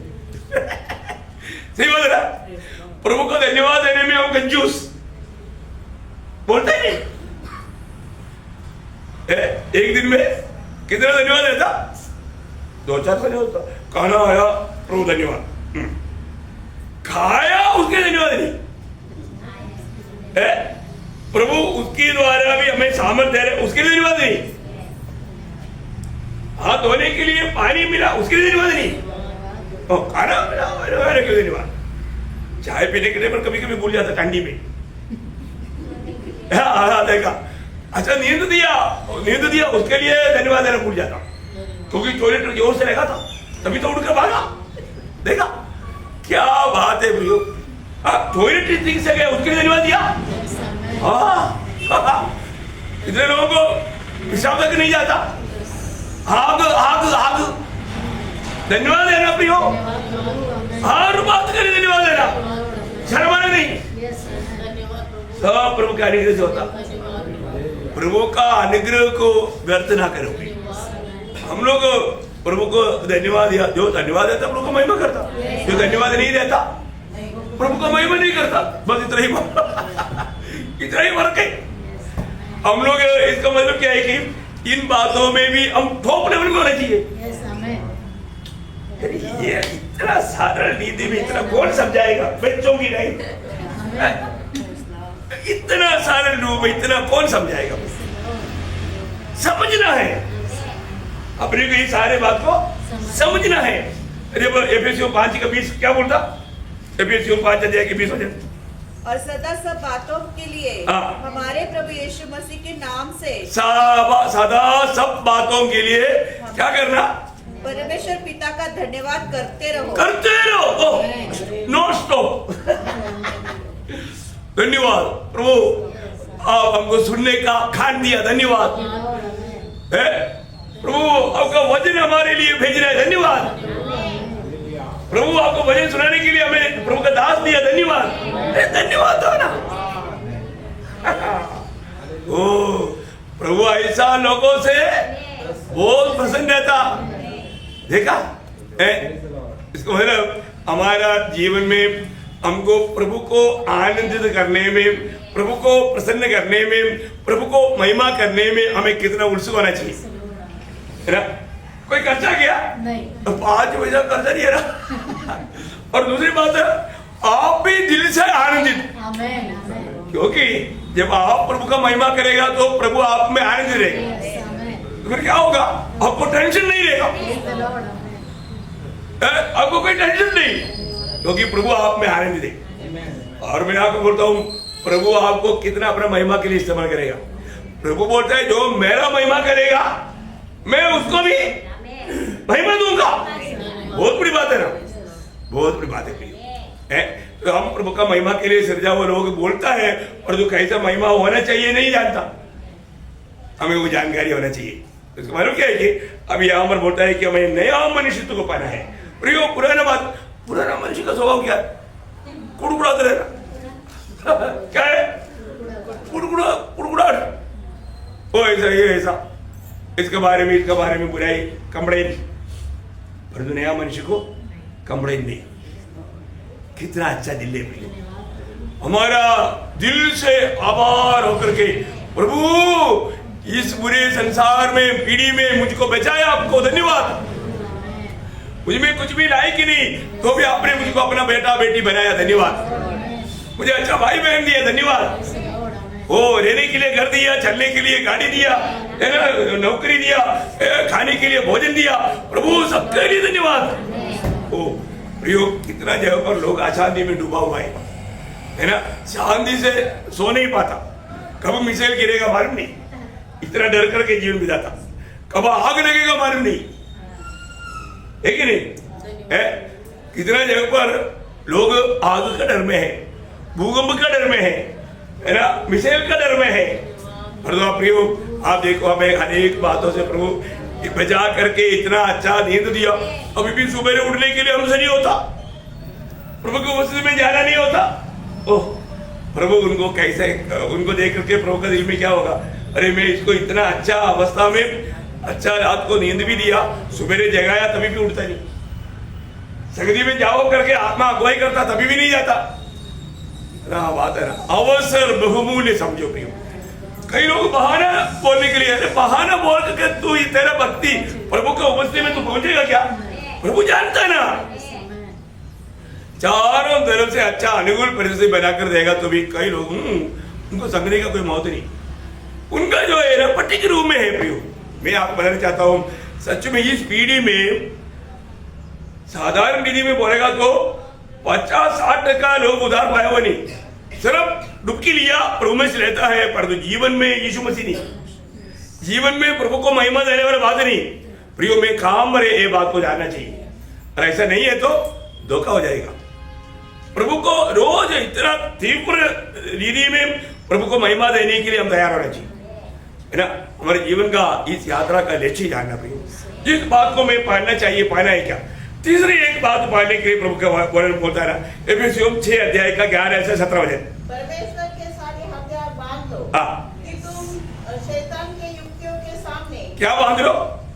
सही बोल रहा, प्रभु को धन्यवाद देने में हम कंजूस बोलते नहीं। एक दिन में कितना धन्यवाद देता? 2-4 धन्यवाद। खाना आया, प्रभु धन्यवाद। खाया, उसके धन्यवाद नहीं। प्रभु उसके द्वारा भी हमें सामर्थ्य दे रहे, उसके लिए धन्यवाद नहीं। हाथ धोने के लिए पानी मिला, उसके लिए धन्यवाद नहीं। खाना मिला के धन्यवाद। चाय पीने के लिए पर कभी कभी भूल जाता ठंडी में। देखा, अच्छा नींद दिया उसके लिए धन्यवाद देना भूल जाता, क्योंकि टॉयलेट जोर से लगा था, तभी तो उड़कर भागा। देखा, क्या बात है भैया, टॉयलेट ठीक से गया, उसके लिए धन्यवाद दिया। इतने लोगों को पेशाब तक नहीं जाता। आग धन्यवाद देना प्रियो, हर बात के लिए धन्यवाद देना, शर्माना नहीं। सब प्रभु का अनुग्रह से होता। प्रभु का अनुग्रह को व्यर्थ ना करोगे। हम लोग प्रभु को धन्यवाद दिया, जो धन्यवाद देता प्रभु को महिमा करता, जो धन्यवाद नहीं देता प्रभु को महिमा नहीं करता। बस इतना ही फर्क है। हम लोग, इसका मतलब क्या है कि इन बातों में भी हम थोप लेवल में होना चाहिए। ये इतना साधारण नीति में इतना कौन समझाएगा? बच्चों की नहीं, इतना सारे लोग, इतना कौन समझाएगा? समझना है अपने को, ये सारे बात को समझना है। एफएससी 5 का 20 क्या बोलता? एफएससी 5 अध्याय के 20 वचन। और सदा सब बातों के लिए हमारे प्रभु यीशु मसीह के नाम से सदा सब बातों के लिए क्या करना? परमेश्वर पिता का धन्यवाद करते रहो। No stop. धन्यवाद प्रभु, आप हमको सुनने का खान दिया, धन्यवाद। प्रभु आपका वचन हमारे लिए भेज रहे, धन्यवाद। प्रभु आपको वचन सुनाने के लिए हमें प्रभु का दास दिया, धन्यवाद। धन्यवाद दो ना। ओ प्रभु ऐसा लोगों से बहुत प्रसन्न रहता। देखा, इसको मतलब हमारा जीवन में हमको प्रभु को आनंदित करने में, प्रभु को प्रसन्न करने में, प्रभु को महिमा करने में हमें कितना उत्सुक होना चाहिए, है ना? कोई खर्चा किया नहीं। 5 पैसा खर्चा नहीं है ना। और दूसरी बात है, आप भी दिल से आनंदित, आमेन, आमेन। क्योंकि जब आप प्रभु का महिमा करेगा तो प्रभु आप में आनंद रहेगा। Yes, आमेन। तो फिर क्या होगा? आपको टेंशन नहीं रहेगा, Praise the Lord, आमेन। आपको कोई टेंशन नहीं, क्योंकि प्रभु आप में आनंद दे। और मैं आपको बोलता हूँ, प्रभु आपको कितना अपना महिमा के लिए इस्तेमाल करेगा। प्रभु बोलता है, जो मेरा महिमा करेगा मैं उसको भी महिमा दूंगा। बहुत बड़ी बात है ना, बहुत बड़ी बात है। तो हम प्रभु का महिमा के लिए सृजा हुआ लोग बोलता है, और जो कैसा महिमा होना चाहिए नहीं जानता, हमें वो जानकारी होना चाहिए। तो इसका मालूम क्या है कि अभी यहाँ पर बोलता है कि हमें नया मनुष्यत्व को पाना है। पुराना बात, पुराना मनुष्य का स्वभाव क्या है? कुड़कुड़ाते रहना। क्या है? कुड़कुड़ाहट। ओ ऐसा, ये ऐसा, इसके बारे में बुराई, कंप्लेन। पर जो नया मनुष्य को कंप्लेन नहीं। कितना अच्छा दिल है, हमारा दिल से आभार होकर के, प्रभु इस बुरे संसार में, पीढ़ी में मुझको बचाया, आपको धन्यवाद। मुझ में कुछ भी लायक ही नहीं, तो भी आपने मुझको अपना बेटा बेटी बनाया, धन्यवाद। मुझे अच्छा भाई बहन दिया, धन्यवाद। वो रहने के लिए घर दिया, चलने के लिए गाड़ी दिया, नौकरी दिया, खाने के लिए भोजन दिया, प्रभु सबके लिए धन्यवाद। ओ प्रियो, कितना जगह पर लोग अशांति में डूबा हुआ है ना, शांति से सो नहीं पाता, कब मिसाइल गिरेगा मालूम नहीं, इतना डर करके जीवन बिताता, कब आग लगेगा मालूम नहीं, है कि नहीं है? कितना जगह पर लोग आग का डर में है, भूकंप का डर में है ना, मिसाइल का डर में है। पर तो प्रियो, आप देखो, हमें अनेक बातों से प्रभु बचा करके इतना अच्छा नींद दिया। अभी भी सुबह उठने के लिए हमसे नहीं होता, प्रभु को मस्जिद में जाना नहीं होता। ओह प्रभु, उनको कैसे, उनको देख करके प्रभु का दिल में क्या होगा? अरे मैं इसको इतना अच्छा अवस्था में, अच्छा रात को नींद भी दिया, सुबह जगाया तभी भी उठता नहीं, संगति में जाओ करके आत्मा अगुवाई करता तभी भी नहीं जाता ना। बात है ना, अवसर बहुमूल्य समझो प्रियो। कई लोग बहाना बोलने के लिए, अरे बहाना बोल करके तू तेरा भक्ति प्रभु के उपस्थिति में तू पहुंचेगा क्या? प्रभु जानता है ना, चारों तरफ से अच्छा अनुकूल परिस्थिति बनाकर देगा, तो भी कई लोग उनको समझने का कोई मौत नहीं, उनका जो है ना पट्टी के रूप में है। प्रियो, मैं आपको बताना चाहता हूं, सच में इस पीढ़ी में, साधारण विधि में बोलेगा तो 50-60% लोग उधार पाया हुआ नहीं, सिर्फ डुबकी लिया, प्रभु में से लेता है, पर तो जीवन में यीशु मसीह नहीं, जीवन में प्रभु को महिमा देने वाला बात नहीं। प्रियो, में काम मरे ये बात को जानना चाहिए, और ऐसा नहीं है तो धोखा हो जाएगा। प्रभु को रोज इतना तीव्र रीति में प्रभु को महिमा देने के लिए हम तैयार होना चाहिए, है ना। हमारे जीवन का इस यात्रा का लक्ष्य जानना प्रियो, जिस बात को मैं पालना चाहिए, पाना है क्या। तीसरी एक बात पालने के लिए प्रभु का वर्णन बोलता है ना, एफेसियों 6 अध्याय का 11 से 17 वचन। परमेश्वर के सारे हथियार बांध लो, कि तुम शैतान के युक्तियों के सामने क्या बांध लो?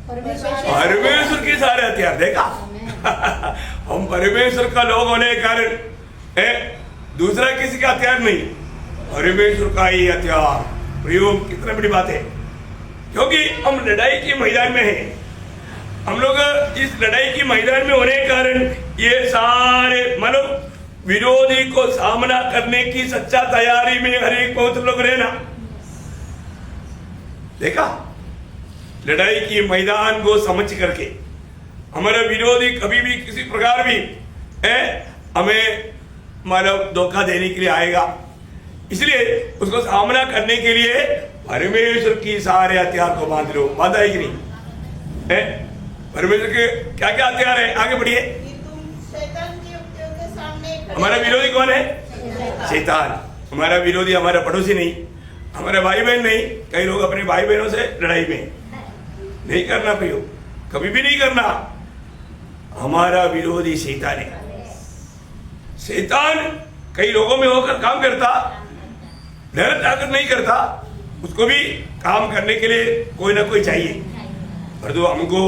परमेश्वर के सारे हथियार। देखा, हम परमेश्वर का लोग होने के कारण दूसरा किसी का हथियार नहीं, परमेश्वर का ही हथियार। प्रियो, कितना बड़ी बात है, क्योंकि हम लड़ाई के मैदान में हैं। हम लोग इस लड़ाई के मैदान में होने के कारण ये सारे मानो विरोधी को सामना करने की सच्चा तैयारी में हर एक बहुत लोग रहना। देखा, लड़ाई के मैदान को समझ करके हमारा विरोधी कभी भी किसी प्रकार भी हमें मानव धोखा देने के लिए आएगा, इसलिए उसको सामना करने के लिए परमेश्वर की सारे हथियार को बांध लो। बांधा है कि नहीं? परमेश्वर के क्या क्या हथियार है? आगे बढ़िए। हमारा विरोधी कौन है? शैतान। हमारा विरोधी हमारा पड़ोसी नहीं, हमारे भाई बहन नहीं। कई लोग अपने भाई बहनों से लड़ाई में नहीं करना प्रियो, कभी भी नहीं करना। हमारा विरोधी शैतान है। शैतान कई लोगों में होकर काम करता, मेहनत ताकत नहीं करता, उसको भी काम करने के लिए कोई ना कोई चाहिए। पर तो हमको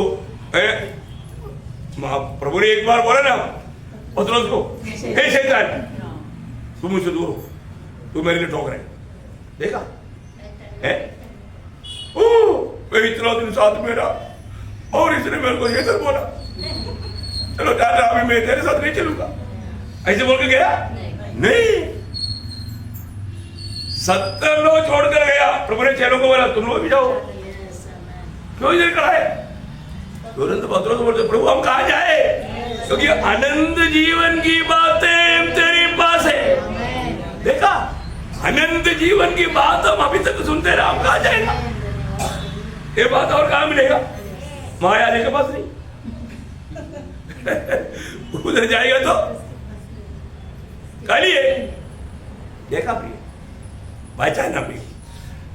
प्रभु ने एक बार बोला ना पतरस को, हे शैतान, तू मुझसे दूर हो, तू मेरे लिए ठोक रहा है। देखा है, इतना दिन साथ में रहा, और इसने मेरे को ये सर बोला, चलो टाटा अभी मैं तेरे साथ नहीं चलूंगा, ऐसे बोल के गया नहीं। 70 लोग छोड़कर गया। प्रभु ने चेलों को बोला तुम लोग भी जाओ, क्यों इधर खड़ा है? तुरंत पत्रोस बोलते प्रभु हम कहाँ जाए, क्योंकि अनंत जीवन की बातें तेरे पास है। देखा, अनंत जीवन की बात हम अभी तक सुनते रहे, हम कहाँ जाएगा? ये बात और कहाँ मिलेगा? महायाले के पास नहीं। उधर जाएगा तो खाली है। देखा प्रिय, पहचाना प्रिय,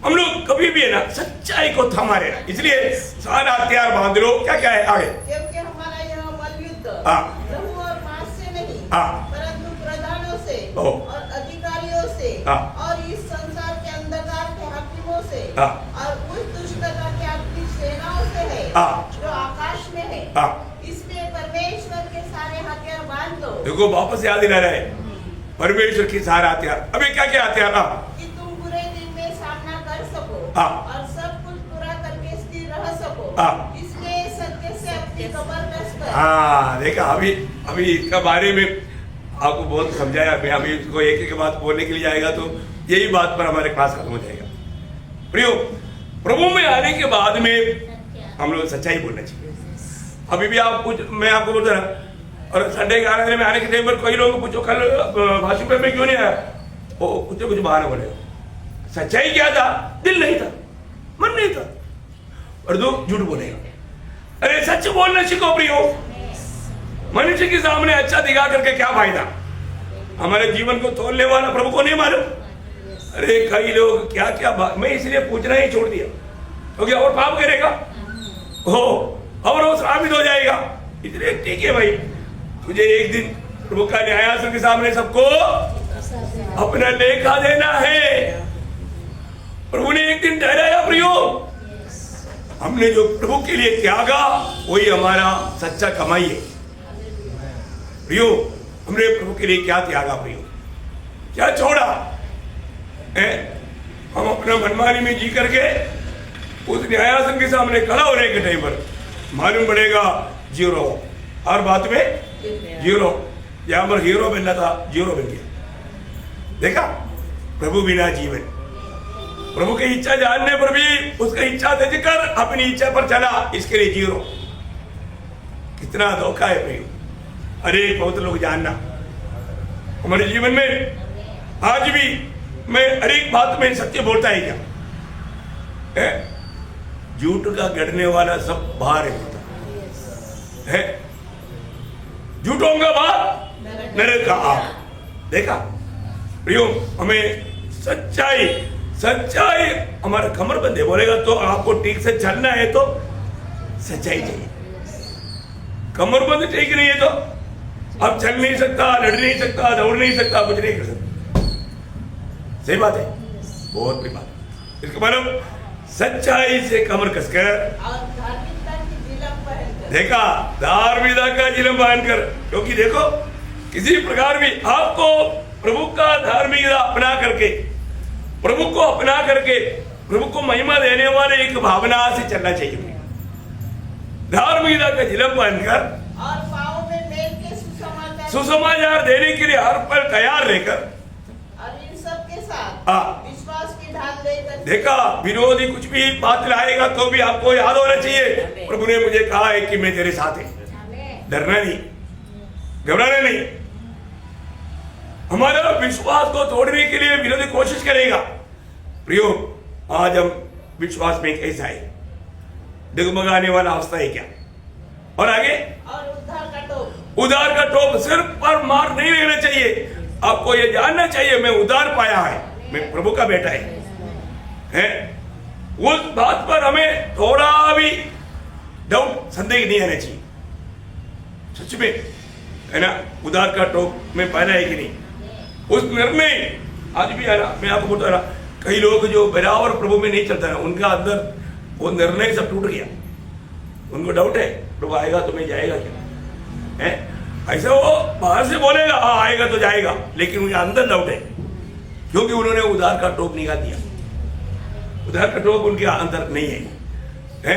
हम लोग कभी भी है ना सच्चाई को थमा रहना, इसलिए सारा हथियार बांध लो। क्या क्या है आगे? क्योंकि हमारा यह मलयुद्ध हाँ। लहू और मांस से नहीं, हाँ। परंतु प्रधानों से ओह। और अधिकारियों से हाँ। और इस संसार के अंधकार के हाकिमों से हाँ। और उस दुष्टता की आपकी सेनाओं से है हाँ। जो आकाश में है। हाँ। इसमें परमेश्वर के सारे हथियार बांध दो देखो वापस याद दिला रहे परमेश्वर की सारा हथियार। अभी क्या क्या हथियार? कि तुम बुरे दिन में सामना कर सको हाँ। और सब कुछ पूरा करके स्थिर रह सको। हाँ। इसलिए सत्य से अपनी कमर कस कर। हाँ देखा, अभी इसका बारे में आपको बहुत समझाया। मैं अभी इसको एक एक बात बोलने के लिए जाएगा तो यही बात पर हमारे क्लास खत्म हो जाएगा। प्रियो, प्रभु में आने के बाद में हम लोग सच्चाई बोलना चाहिए। अभी भी आप कुछ, मैं आपको बोलता रहा, और संडे के आराधना में आने के टाइम पर कई लोगों को पूछो कल भाषण पे मैं क्यों नहीं आया, वो कुछ बहाना बोलेगा। सच्चाई क्या था? दिल नहीं था, मन नहीं था, और दो झूठ बोलेगा। अरे सच बोलना सीखो प्रियो। मनुष्य के सामने अच्छा दिखा करके क्या फायदा? हमारे जीवन को तोड़ने वाला प्रभु को नहीं मालूम। अरे कई लोग क्या क्या मैं इसलिए पूछना ही छोड़ दिया, क्योंकि और पाप करेगा हो और वो श्रापित हो जाएगा। इसलिए ठीक है भाई, तुझे एक दिन प्रभु का न्यायासन के सामने सबको अपना लेखा देना है। प्रभु ने एक दिन ठहराया प्रियो, हमने जो प्रभु के लिए त्यागा वही हमारा सच्चा कमाई है। प्रियो, हमने प्रभु के लिए क्या त्यागा प्रियो? क्या छोड़ा है? हम अपना मनमानी में जी करके उस न्यायासन के सामने खड़ा होने के टाइम पर मालूम पड़ेगा जीरो, हर बात में जीरो। यहां पर हीरो बनना था, जीरो बन गया। देखा, प्रभु बिना जीवन। प्रभु की इच्छा जानने पर भी उसका इच्छा त्याग कर अपनी इच्छा पर चला, इसके लिए जीरो। कितना धोखा है प्रियो। अरे बहुत लोग जानना हमारे जीवन में आज भी मैं हर एक बात में सत्य बोलता है क्या? झूठ का गढ़ने वाला सब बाहर है। झूठों का बाहर नरक का आग। देखा प्रियो, हमें सच्चाई हमारा कमर बंदे बोलेगा तो आपको ठीक से चलना है तो सच्चाई चाहिए। कमर बंद ठीक नहीं है तो अब चल नहीं सकता, लड़ नहीं सकता, दौड़ नहीं सकता, कुछ नहीं कर सकता। सही बात है, बहुत बड़ी बात। इसका मतलब सच्चाई से कमर कसकर और धार्मिकता की जिलम पहनकर। देखा, धार्मिकता का जिलम पहनकर। क्योंकि देखो, किसी प्रकार भी आपको प्रभु का धार्मिकता अपना करके, प्रभु को अपना करके, प्रभु को महिमा देने वाले एक भावना से चलना चाहिए। धार्मिकता का जिलम पहनकर और पाँव में मेल के सुसमाचार देने के लिए हर पल तैयार रहकर, और इन सब के साथ विश्वास की ढाल लेकर। देखा, विरोधी कुछ भी बात लाएगा तो भी आपको याद होना चाहिए प्रभु ने मुझे कहा है कि मैं तेरे साथ है। डरना नहीं, घबराना नहीं। हमारा विश्वास को तोड़ने के लिए विरोधी कोशिश करेगा। प्रियो, आज हम विश्वास में कैसा है? डगमगाने वाला अवस्था है क्या? और आगे और उधार का टोप सिर पर मार नहीं लेना चाहिए। आपको ये जानना चाहिए मैं उधार पाया है, मैं प्रभु का बेटा है। उस बात पर हमें थोड़ा भी डाउट, संदेह नहीं आना चाहिए। सच में है ना, उधार का टोप में पहना है कि नहीं, उस निर्णय आज भी है ना। मैं आपको बोलता रहा, कई लोग जो बराबर प्रभु में नहीं चलता ना, उनका अंदर वो निर्णय सब टूट गया। उनको डाउट है प्रभु आएगा तो मैं जाएगा क्या है? ऐसा वो बाहर से बोलेगा हाँ आएगा तो जाएगा, लेकिन उनके अंदर डाउट है, क्योंकि उन्होंने उधार का टोप निकाल दिया। उधार का टोप उनके अंदर नहीं है।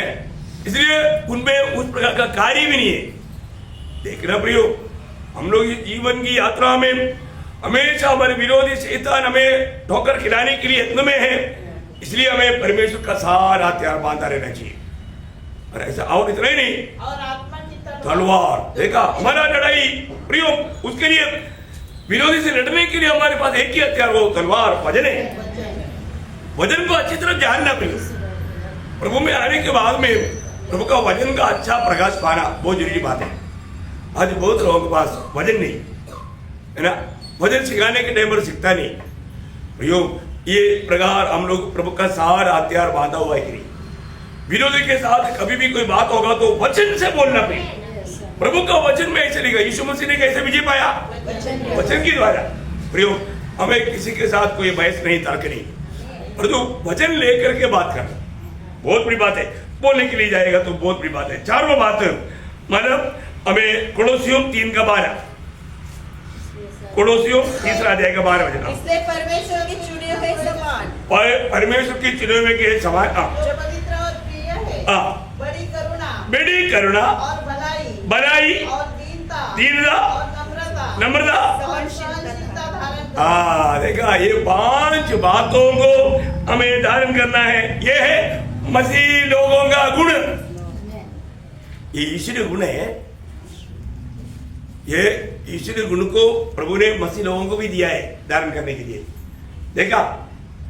इसलिए उनमें उस प्रकार का कार्य भी नहीं है। देखना प्रियो, हम लोग इस जीवन की यात्रा में हमेशा हमारे विरोधी शैतान हमें ठोकर खिलाने के लिए यत्न में है, इसलिए हमें परमेश्वर का सारा हथियार बांधा रहना चाहिए। और ऐसा और इतना ही नहीं, और आत्मा की तलवार। देखा, हमारा लड़ाई प्रियो, उसके लिए विरोधी से लड़ने के लिए हमारे पास एक ही हथियार, वो तलवार वजन है। वजन को अच्छी तरह जानना प्रियो। प्रभु में आने के बाद में प्रभु का वजन का अच्छा प्रकाश पाना बहुत जरूरी बात है। आज बहुत लोगों के पास वजन नहीं है ना, वजन सिखाने के टाइम पर सीखता नहीं प्रियो। ये प्रकार हम लोग प्रभु का सारा हथियार बांधा हुआ है कि नहीं। विरोधी के साथ कभी भी कोई बात होगा तो वचन से बोलना प्रिय। प्रभु का वचन में ऐसे लिखा, यीशु मसीह ने कैसे विजय पाया? वचन के द्वारा। प्रियो, हमें किसी के साथ कोई बहस नहीं, तर्क नहीं, परंतु वचन लेकर के बात करना बहुत बड़ी बात है। बोलने के लिए जाएगा तो बहुत बड़ी बात है। चारों बात मतलब हमें कोलोसियों 3:12, कोलोसियों 3 अध्याय का 12 वचन, इसलिए परमेश्वर की चुने हुए समान, परमेश्वर की चुने हुए के समान, जो पवित्र और प्रिय है, बड़ी करुणा और भलाई और दीनता और नम्रता सहनशीलता धारण करें। देखा, ये 5 बातों को हमें धारण करना है। ये है मसीह लोगों का गुण। ये ईश्वरीय गुण है। ये ईश्वरीय गुण को प्रभु ने मसीह लोगों को भी दिया है धारण करने के लिए। देखा,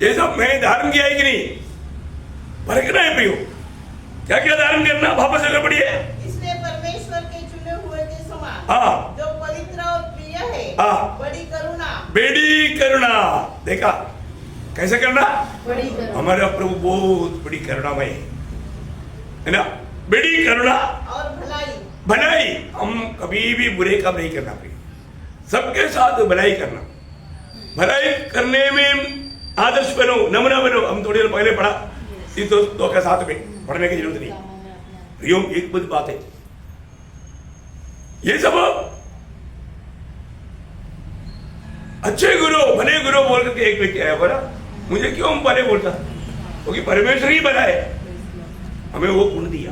ये सब मैं धारण किया है कि नहीं, परखना है प्रियो। क्या क्या धारण करना, वापस अगर पढ़िए। इसलिए परमेश्वर के चुने हुए के समान, जो पवित्र और प्रिय है, बड़ी करुणा। देखा, कैसे करना? बड़ी करुणा। हमारा प्रभु बहुत बड़ी करुणामय है ना। बड़ी करुणा और भलाई। हम कभी भी बुरे काम नहीं करना प्रिय, सबके साथ भलाई करना। भलाई करने में आदर्श बनो, नमूना बनो। हम थोड़ी देर पहले पढ़ा, इस दो के साथ में पढ़ने की जरूरत नहीं। प्रियो, एक बड़ी बात है, ये सब अच्छे गुरु, भले गुरु बोल करके एक व्यक्ति आया, बोला मुझे क्यों भले बोलता, क्योंकि परमेश्वर ही भला है, हमें वो गुण दिया,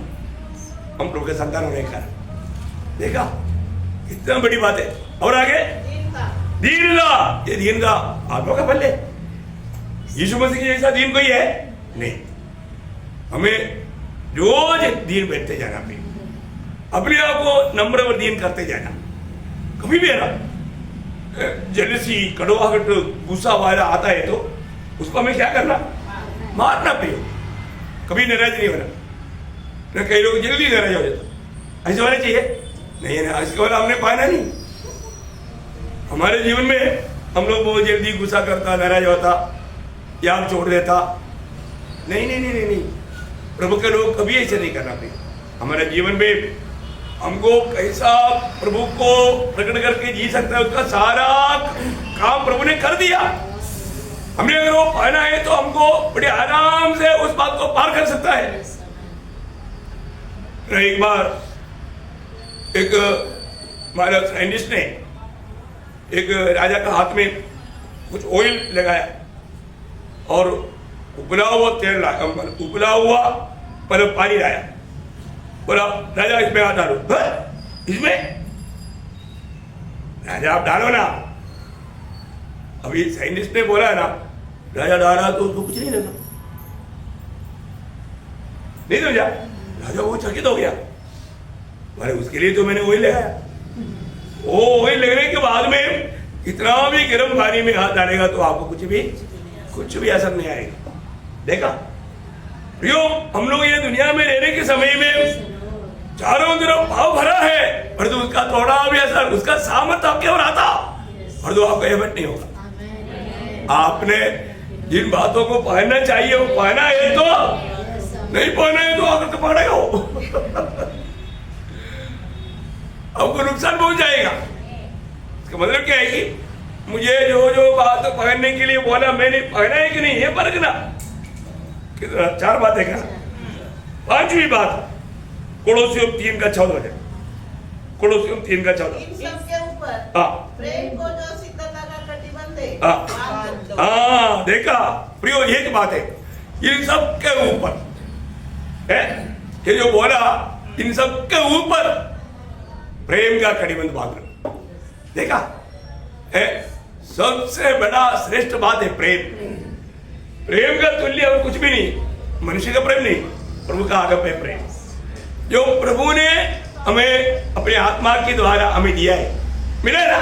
हम प्रभु के संतान होने का। देखा, इतना बड़ी बात है। और आगे दीनता। ये दीनता आप लोग का भले, यीशु मसीह के जैसा दीन कोई है नहीं। हमें रोज दीन बैठते जाना, अपने आप को नम्र और दीन करते जाना। कभी भी है ना, जेलसी, कड़वाहट, गुस्सा वाला आता है तो उसको हमें क्या करना? मारना प्रियो। कभी नाराज नहीं होना। कई लोग जल्दी नाराज हो जाता, ऐसे होना चाहिए नहीं ना, इसके वाला हमने पाना नहीं। हमारे जीवन में हम लोग बहुत जल्दी गुस्सा करता, नाराज होता, याद छोड़ देता। नहीं नहीं नहीं नहीं नहीं, प्रभु के लोग कभी ऐसे नहीं करना प्रिय। हमारे जीवन में हमको कैसा प्रभु को प्रकट करके जी सकता है, उसका सारा काम प्रभु ने कर दिया। हमने अगर वो पाना है तो हमको बड़े आराम से उस बात को पार कर सकता है। एक बार एक हमारा साइंटिस्ट ने एक राजा का हाथ में कुछ ऑयल लगाया और उबला हुआ तेल लाया, उबला हुआ पर पानी लाया। बोला राजा इसमें हाथ डालो। इसमें? राजा आप डालो ना। अभी साइंटिस्ट ने बोला ना, राजा डाला तो उसको कुछ नहीं लगा, नहीं समझा? राजा वो चकित हो गया, अरे उसके लिए तो मैंने ऑयल लगाया। वो ऑयल लगने के बाद में कितना भी गर्म पानी में हाथ डालेगा तो आपको कुछ भी असर नहीं आएगा। देखा प्रियो, हम लोग ये दुनिया में रहने के समय में चारों तरफ भाव भरा है, पर तो उसका थोड़ा भी असर, उसका सामर्थ्य आपके और आता, और तो आपका एफर्ट नहीं होगा। आपने जिन बातों को पहनना चाहिए वो पहना है, तो नहीं पहना है तो अगर तो पड़ेगा हो आपको नुकसान पहुंच जाएगा। इसका मतलब क्या है कि मुझे जो बात पहनने के लिए बोला मैंने पहना है कि नहीं, ये परखना। 4 बातें का। 5वीं बात कोलोसियों 3:14, कोलोसियों 3:14। इन सब के ऊपर प्रेम को जो सिद्धता का प्रतिबंध है। देखा प्रियो, एक बात है, इन सब के ऊपर है, ये जो बोला इन सब के ऊपर प्रेम का कड़ीबंद बांध देखा सबसे बड़ा श्रेष्ठ बात है प्रेम। प्रेम का तुल्य और कुछ भी नहीं, मनुष्य का प्रेम नहीं, प्रभु का अगप्य प्रेम जो प्रभु ने हमें अपने आत्मा के द्वारा हमें दिया है। मिला है ना?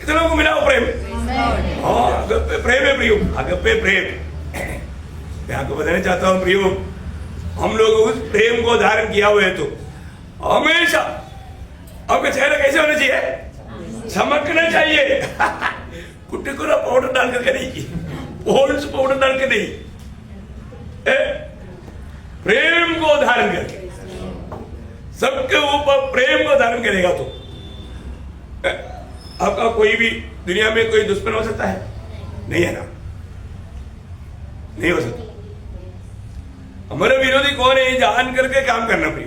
कितने लोगों को मिला वो प्रेम? हाँ, अगप्य प्रेम है प्रियो, अगप्य प्रेम। मैं आपको बताना चाहता हूँ प्रियो, हम लोग उस प्रेम को धारण किया हुआ है तो हमेशा आपका चेहरा कैसे होना चाहिए? चमकना चाहिए। कुट्टे को पाउडर डाल करके नहीं, पॉन्ड्स पाउडर डाल के नहीं, प्रेम को धारण करके, सबके ऊपर प्रेम को धारण करेगा तो आपका कोई भी दुनिया में कोई दुश्मन हो सकता है? नहीं है ना, नहीं हो सकता। हमारे विरोधी कौन है? जान करके काम करना प्रिय,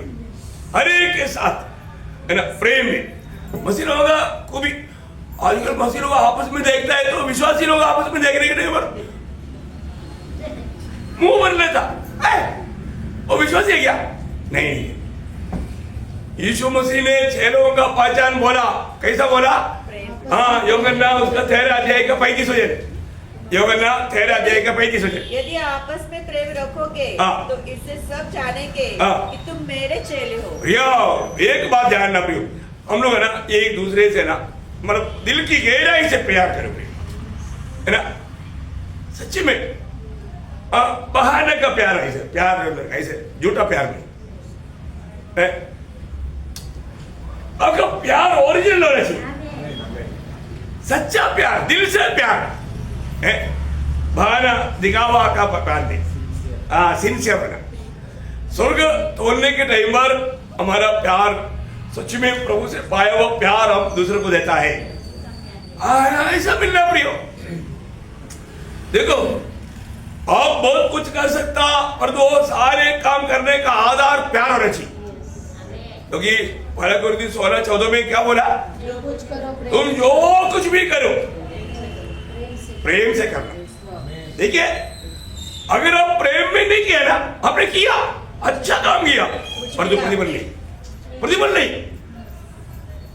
हर एक के साथ है ना, प्रेम में। मसीह लोगों को भी आजकल मसीह लोग आपस में देखता है तो विश्वासी लोग आपस में देखने के नहीं पर मुंह बन लेता वो विश्वासी है क्या? नहीं। यीशु मसीह ने 6 लोगों का पहचान बोला, कैसा बोला? हाँ, यूहन्ना उसका 13 अध्याय का 35 वचन, यूहन्ना 13 अध्याय का 35 वचन। यदि आपस में प्रेम रखोगे तो इससे सब जानेंगे कि तुम मेरे चेले हो। प्रियो, एक बात जानना प्रियो, हम लोग है ना एक दूसरे से ना मतलब दिल की गहराई से प्यार करो है ना, सच्ची में। बहाने का प्यार ऐसे, प्यार ऐसे झूठा प्यार नहीं, आपका प्यार ओरिजिनल होना चाहिए, सच्चा प्यार, दिल से प्यार है, बहाना दिखावा का प्यार नहीं, सिंसियर बना। स्वर्ग तोड़ने के टाइम पर हमारा प्यार सच में प्रभु से पाया हुआ प्यार हम दूसरे को देता है, ऐसा मिलना प्रियो। देखो आप बहुत कुछ कर सकता पर दो सारे काम करने का आधार प्यार होना चाहिए, क्योंकि पहला कुरिन्थियों 16:14 में क्या बोला? जो कुछ करो तुम जो कुछ भी करो प्रेम से करना। देखिए अगर आप प्रेम में नहीं किया ना, आपने किया अच्छा काम किया पर जो प्रतिफल नहीं,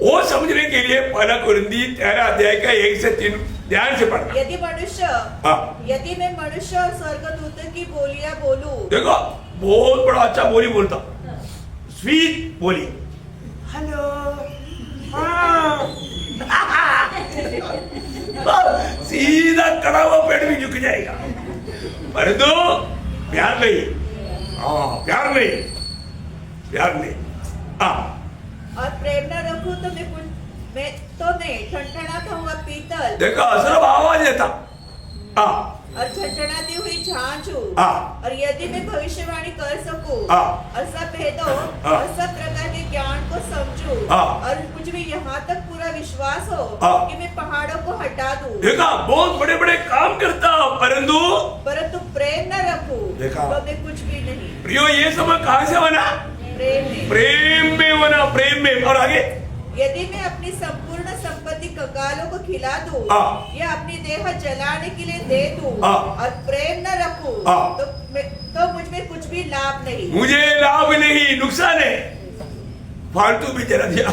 वो समझने के लिए पहला कुरिन्थियों 13 अध्याय का 1 से 3 ध्यान से पढ़ना। यदि मैं मनुष्य और स्वर्गदूतों की बोलियां बोलूं, देखो बहुत बड़ा अच्छा बोली बोलता, स्वीट बोली, हेलो, सीधा कड़ा हुआ पेट भी झुक जाएगा, पर तो प्यार नहीं, प्यार नहीं। और प्रेम न रखूं तो मैं ठनठनाता हुआ पीतल, देखो सिर्फ आवाज देता, और झनझनाती हुई झांझ हूं, और यदि मैं भविष्यवाणी कर सकूं, और सब भेदों और सब प्रकार के ज्ञान को समझूं, और मुझ में यहाँ तक पूरा विश्वास हो कि मैं पहाड़ों को हटा दूं। देखा बहुत बड़े बड़े काम करता, परंतु प्रेम न रखूं तो मैं कुछ भी नहीं। प्रियो ये समझ कहाँ से बना? प्रेम में बना, प्रेम में। और आगे, यदि मैं अपनी संपूर्ण संपत्ति कंगालों को खिला दूं या अपनी देह जलाने के लिए दे दूं और प्रेम न रखूं तो मुझ में कुछ भी लाभ नहीं। मुझे लाभ नहीं, नुकसान है, फालतू भी जला दिया,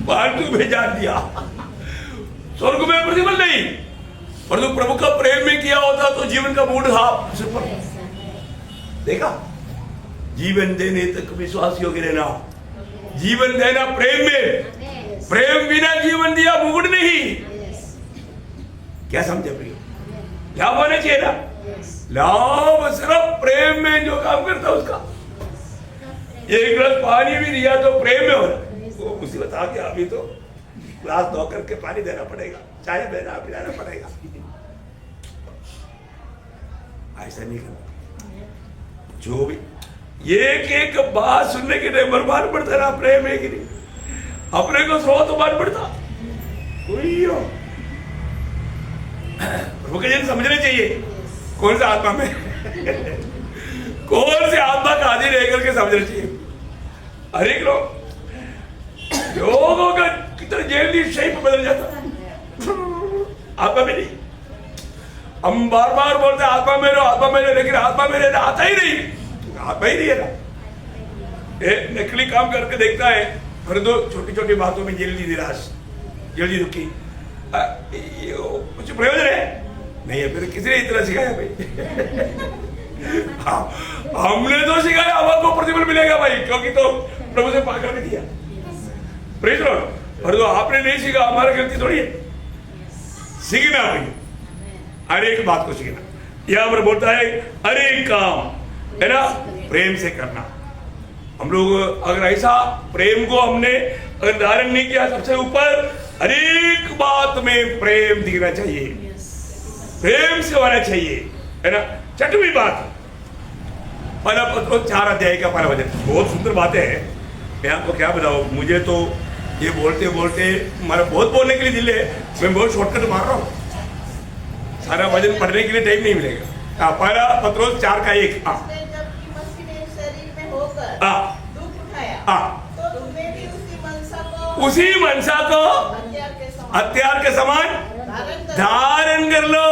फालतू भेजा दिया, स्वर्ग में प्रतिफल नहीं। पर तो प्रभु का प्रेम में किया होता तो जीवन का मूड देखा, जीवन देने तक विश्वास योग्य रहना, जीवन देना प्रेम में, प्रेम बिना जीवन दिया मुकुट नहीं। क्या समझे प्रिय? लाभ होना चाहिए ना, लाभ सिर्फ प्रेम में जो काम करता उसका। एक गिलास पानी भी दिया तो प्रेम में होना, वो मुसीबत आ गया, अभी तो गिलास धो करके पानी देना पड़ेगा, चाय पिलाना पड़ेगा, ऐसा नहीं करना। जो भी एक एक बात सुनने के लिए बर्बाद पड़ता ना, प्रेम है कि नहीं, अपने को स्रोत बात पड़ता कोई हो। प्रभु के जन समझने चाहिए कौन सा आत्मा में कौन से आत्मा का आदि रह करके समझना चाहिए। हर एक लोगों का कितना जल्दी शेप बदल जाता, आत्मा में नहीं। हम बार बार बोलते आत्मा में रहो, आत्मा में रहो, लेकिन आत्मा में रहना आता ही नहीं। हाथ में ही नहीं है ना। नकली काम करके देखता है, फिर तो छोटी छोटी बातों में जल्दी निराश, जल्दी दुखी। कुछ प्रयोजन है नहीं है। फिर किसने इतना सिखाया भाई? हाँ, हमने तो सिखाया, हमको प्रतिफल मिलेगा भाई, क्योंकि तो प्रभु से पा करके दिया। Praise Lord. पर तो आपने नहीं सीखा, हमारी गलती थोड़ी है। सीखना भाई, हर एक बात को सीखना। यहां पर बोलता है हर एक काम है ना प्रेम से करना। हम लोग अगर ऐसा प्रेम को हमने अगर धारण नहीं किया, सबसे ऊपर हर एक बात में प्रेम दिखना चाहिए, प्रेम से होना चाहिए, है ना। छठवीं बात, पहला पत्र 4 अध्याय का पहला वचन, बहुत सुंदर बातें है। मैं आपको क्या बताऊं, मुझे तो ये बोलते बोलते हमारा बहुत बोलने के लिए दिल है, मैं बहुत शॉर्टकट मार रहा हूँ, सारा वचन पढ़ने के लिए टाइम नहीं मिलेगा। पहला पत्र 4 का 1। जबकि मसीह ने शरीर में होकर दुख उठाया, तो तुम्हें भी उसी मनसा को हथियार के समान धारण कर लो।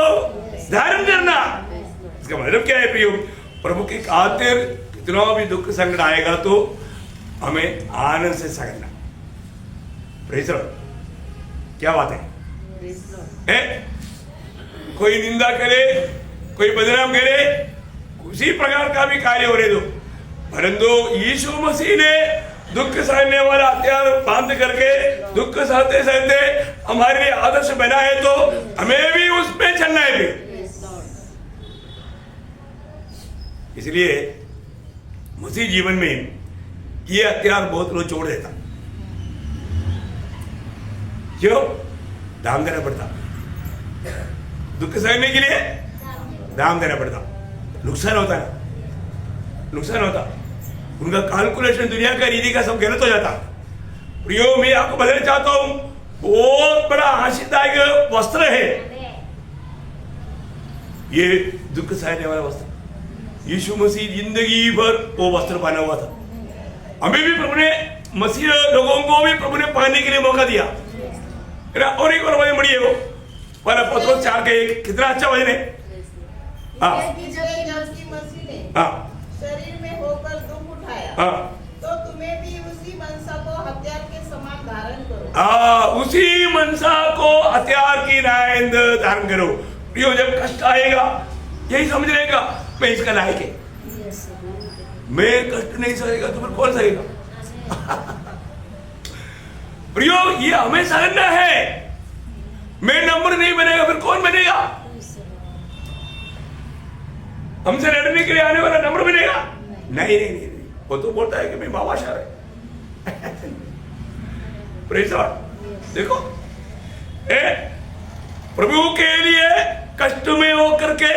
धारण करना इसका मतलब क्या है प्रियो? प्रभु की खातिर कितना भी दुख संकट आएगा तो हमें आनंद से सहना। Praise Lord. क्या बात है? कोई निंदा करे, कोई बदनाम करे, उसी प्रकार का भी कार्य होने दो, परंतु यीशु मसीह ने दुख सहने वाला हथियार बांध करके दुख सहते सहते हमारे लिए आदर्श बना है, तो हमें भी उस पे चलना है भी। इसलिए मसीह जीवन में ये हथियार बहुत लोग छोड़ देता। क्यों? दाम देना पड़ता, दुख सहने के लिए दाम देना पड़ता, नुकसान होता है, नुकसान होता। उनका कैलकुलेशन दुनिया का रीति का सब गलत हो जाता। प्रियो, मैं आपको बताना चाहता हूं, बहुत बड़ा आशीर्वाद वस्त्र है ये दुख सहने वाला वस्त्र। यीशु मसीह जिंदगी भर वो वस्त्र पहना हुआ था। हमें भी प्रभु ने, मसीह लोगों को भी प्रभु ने पहनने के लिए मौका दिया। और एक और वचन बढ़िए, वो पहला पत्रस 4 का 1, कितना अच्छा वचन है। शरीर में होकर दुख उठाया, तो तुम्हें भी उसी मनसा को हथियार के समान धारण करो। उसी मनसा को हथियार की नायंद धारण करो। प्रियो, जब कष्ट आएगा यही समझ रहेगा मैं इसका लायक है, मैं कष्ट नहीं सहेगा तो फिर कौन सहेगा? प्रियो, ये हमें सहना है। मैं नंबर नहीं बनेगा फिर कौन बनेगा? हमसे लड़ने के लिए आने वाला नंबर बनेगा? नहीं नहीं नहीं, वो तो बोलता है कि मैं बाबाशाह है। Praise Lord. देखो, प्रभु के लिए कष्ट में होकर के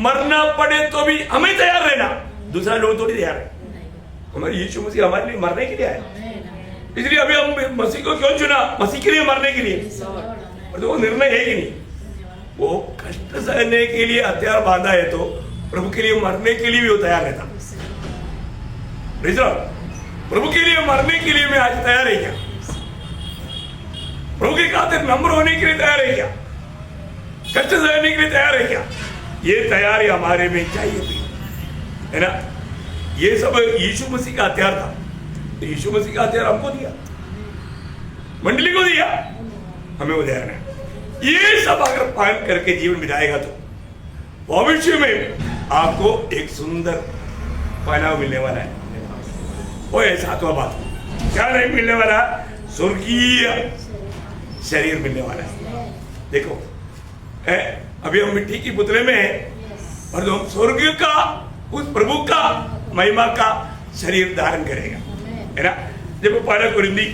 मरना पड़े तो भी हमें तैयार रहना, दूसरा लोग थोड़ी तैयार है। हमारे यीशु मसीह हमारे लिए मरने के लिए आए, इसलिए अभी हम मसीह को क्यों चुना? मसीह के लिए मरने के लिए। और तो वो निर्णय है कि नहीं, वो कष्ट सहने के लिए हथियार बांधा है, तो प्रभु के लिए मरने के लिए भी वो तैयार रहता। प्रभु के लिए मरने के लिए मैं आज तैयार है क्या? प्रभु के खातिर नम्र होने के लिए तैयार है क्या? कष्ट सहने के लिए तैयार है क्या? ये तैयारी हमारे में चाहिए, है ना। ये सब यीशु मसीह का हथियार था, तो यीशु मसीह का हथियार हमको दिया, मंडली को दिया, हमें वो ध्यान है। ये सब अगर पालन करके जीवन बिताएगा तो भविष्य में आपको एक सुंदर पहनावा मिलने वाला है। वो सातवां बात, क्या नहीं मिलने वाला? स्वर्गीय शरीर मिलने वाला है। देखो, अभी हम मिट्टी की पुतले में हैं, और जो हम स्वर्ग का, उस प्रभु का महिमा का शरीर धारण करेगा, है ना। जब पहला कुरिन्दी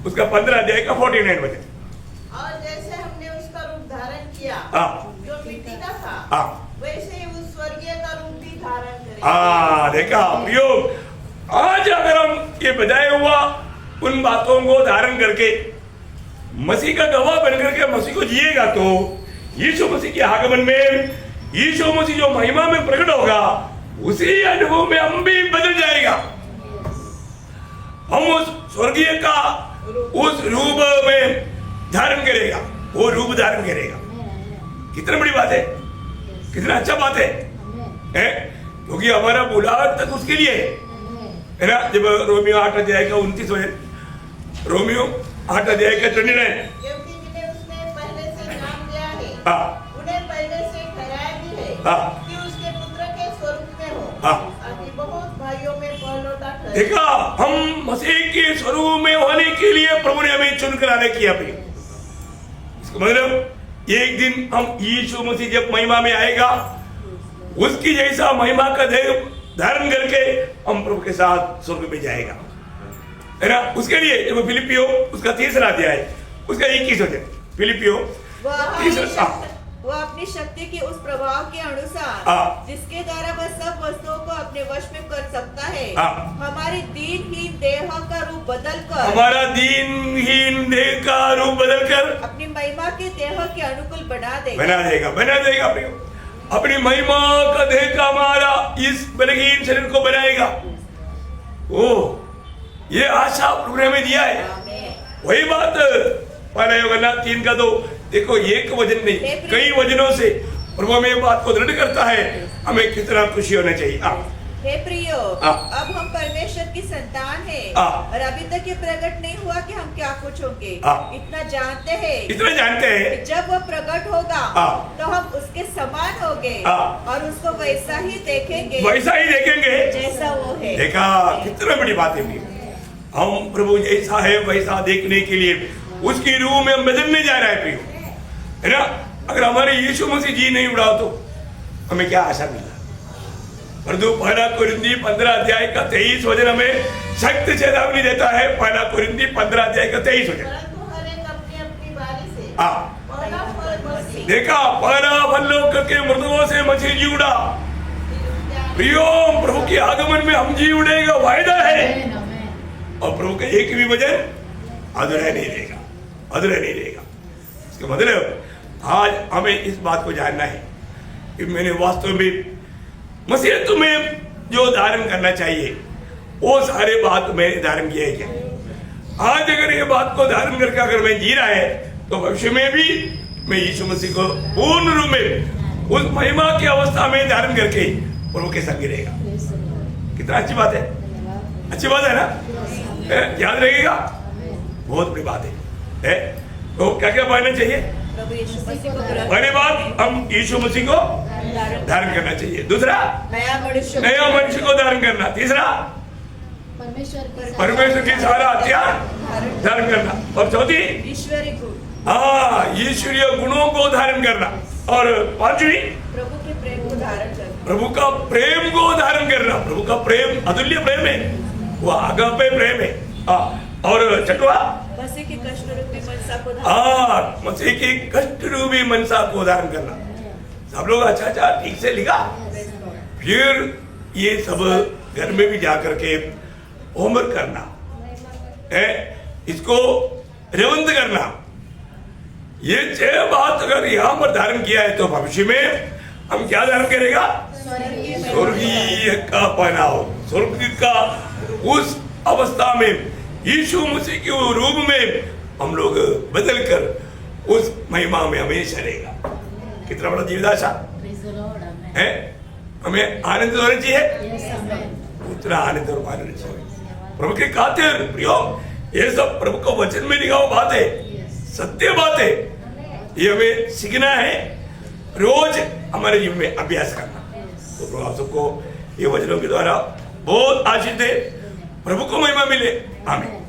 उसका 15 अध्याय का 49 वचन, और जैसे हमने उसका रूप धारण किया जो मिट्टी का था, वैसे ही उस स्वर्गीय का रूप भी धारण करेगा। देखा प्रियो, आज अगर हम ये बजाय हुआ उन बातों को धारण करके मसीह का गवाह बन करके मसीह को जिएगा, तो यीशु मसीह के आगमन में यीशु मसीह जो महिमा में प्रकट होगा, उसी अनुभव में हम भी बदल जाएगा। हम उस स्वर्गीय का उस रूप में धारण करेगा, वो रूप धारण करेगा। कितनी बड़ी बात है, कितना अच्छा बात है। क्योंकि हमारा बुलाहट तक उसके लिए है ना। जब रोमियो 8 अध्याय का 29 वचन, रोमियो 8 अध्याय का 29, क्योंकि जिन्हें उसने पहले से जान लिया है, हाँ, उन्हें पहले से ठहराया भी है हाँ, कि उसके पुत्र के स्वरूप में हो, हाँ। ताकि बहुत भाइयों में पहलौठा ठहरे। देखा, हम मसीह के स्वरूप में होने के लिए प्रभु ने हमें चुनकर आने किया भी। इसका मतलब एक दिन हम यीशु मसीह जब महिमा में आएगा, उसकी जैसा महिमा का देह धारण करके हम प्रभु के साथ स्वर्ग में जाएगा, है ना। उसके लिए जब फिलिपियो उसका 3रा अध्याय उसका 21 वचन, फिलिपियो वो अपनी शक्ति की उस प्रभाव के अनुसार जिसके द्वारा वह सब वस्तुओं को अपने वश में कर सकता है, हमारी दीनहीन देह का रूप बदलकर, हमारा दीनहीन देह का रूप बदलकर अपनी महिमा के देह के अनुकूल बना देगा प्रियो। अपनी महिमा का देह का हमारा इस बलहीन शरीर को बनाएगा। ओ, ये आशा प्रभु ने हमें दिया है। वही बात पहला यूहन्ना 3 का 2, देखो एक वचन नहीं कई वचनों से प्रभु हमें बात को दृढ़ करता है, हमें कितना खुशी होना चाहिए। हे प्रियो, अब हम परमेश्वर की संतान हैं और अभी तक ये प्रकट नहीं हुआ कि हम क्या कुछ होंगे। इतना जानते हैं जब वो प्रकट होगा तो हम उसके समान होंगे और उसको वैसा ही देखेंगे जैसा वो है। देखा कितना बड़ी बात है। हम प्रभु जैसा है वैसा देखने के लिए उसकी रूह में हम बदलने जा रहे हैं प्रियो, है ना। अगर हमारे यीशु मसीह जी नहीं उड़ा तो हमें क्या आशा मिला। परंतु पहला कुरिन्थी 15 अध्याय का 23 वचन हमें सख्त चेतावनी देता है। पहला कुरिन्थी 15 अध्याय का 23 वचन, देखा पहला फल करके मृतकों से मसीह जी उड़ा। प्रियो, प्रभु के आगमन में हम जी उड़ेगा, वायदा है। और प्रभु का एक भी वचन अधूरा नहीं रहेगा। इसका मतलब आज हमें इस बात को जानना है कि मैंने वास्तव में मसीह तुम्हें जो धारण करना चाहिए वो सारे बात मैंने धारण किया है क्या। आज अगर ये बात को धारण करके अगर मैं जी रहा है तो भविष्य में भी मैं यीशु मसीह को पूर्ण रूप में उस महिमा की अवस्था में धारण करके प्रभु के संग रहेगा। कितना अच्छी बात है ना। याद रहेगा, बहुत बड़ी बात है। तो क्या क्या पढ़ना चाहिए? पहली बात, हम यीशु मसीह को धारण करना चाहिए। दूसरा, नया मनुष्य को धारण करना। तीसरा, परमेश्वर की सारा हथियार धारण करना। और चौथी, ईश्वरीय गुणों को धारण करना। और पांचवी, प्रभु का प्रेम को धारण करना। प्रभु का प्रेम अतुल्य प्रेम है, वो आगापे प्रेम है। और छठवा, मसीह की कष्ट रूपी मनसा को धारण करना। सब लोग अच्छा ठीक से लिखा। फिर ये सब घर में भी जाकर के होमवर्क करना है, इसको रेवंत करना। ये 6 बात अगर यहाँ पर धारण किया है तो भविष्य में हम क्या धारण करेगा? स्वर्गीय का पहनाव, स्वर्ग का उस अवस्था में यीशु मसीह के रूप में हम लोग बदल कर उस महिमा में हमेशा रहेगा। कितना बड़ा जीवदाशा है। हमें आनंद होना चाहिए, उतना आनंद और मानना चाहिए। प्रभु के खातिर प्रियो, ये सब प्रभु को वचन में लिखा हुआ बात है, सत्य बात है। ये हमें सीखना है, रोज हमारे जीवन में अभ्यास करना। तो प्रभु आप सबको ये वचनों के द्वारा बहुत आशीष दे, प्रभु को महिमा मिले। आमीन।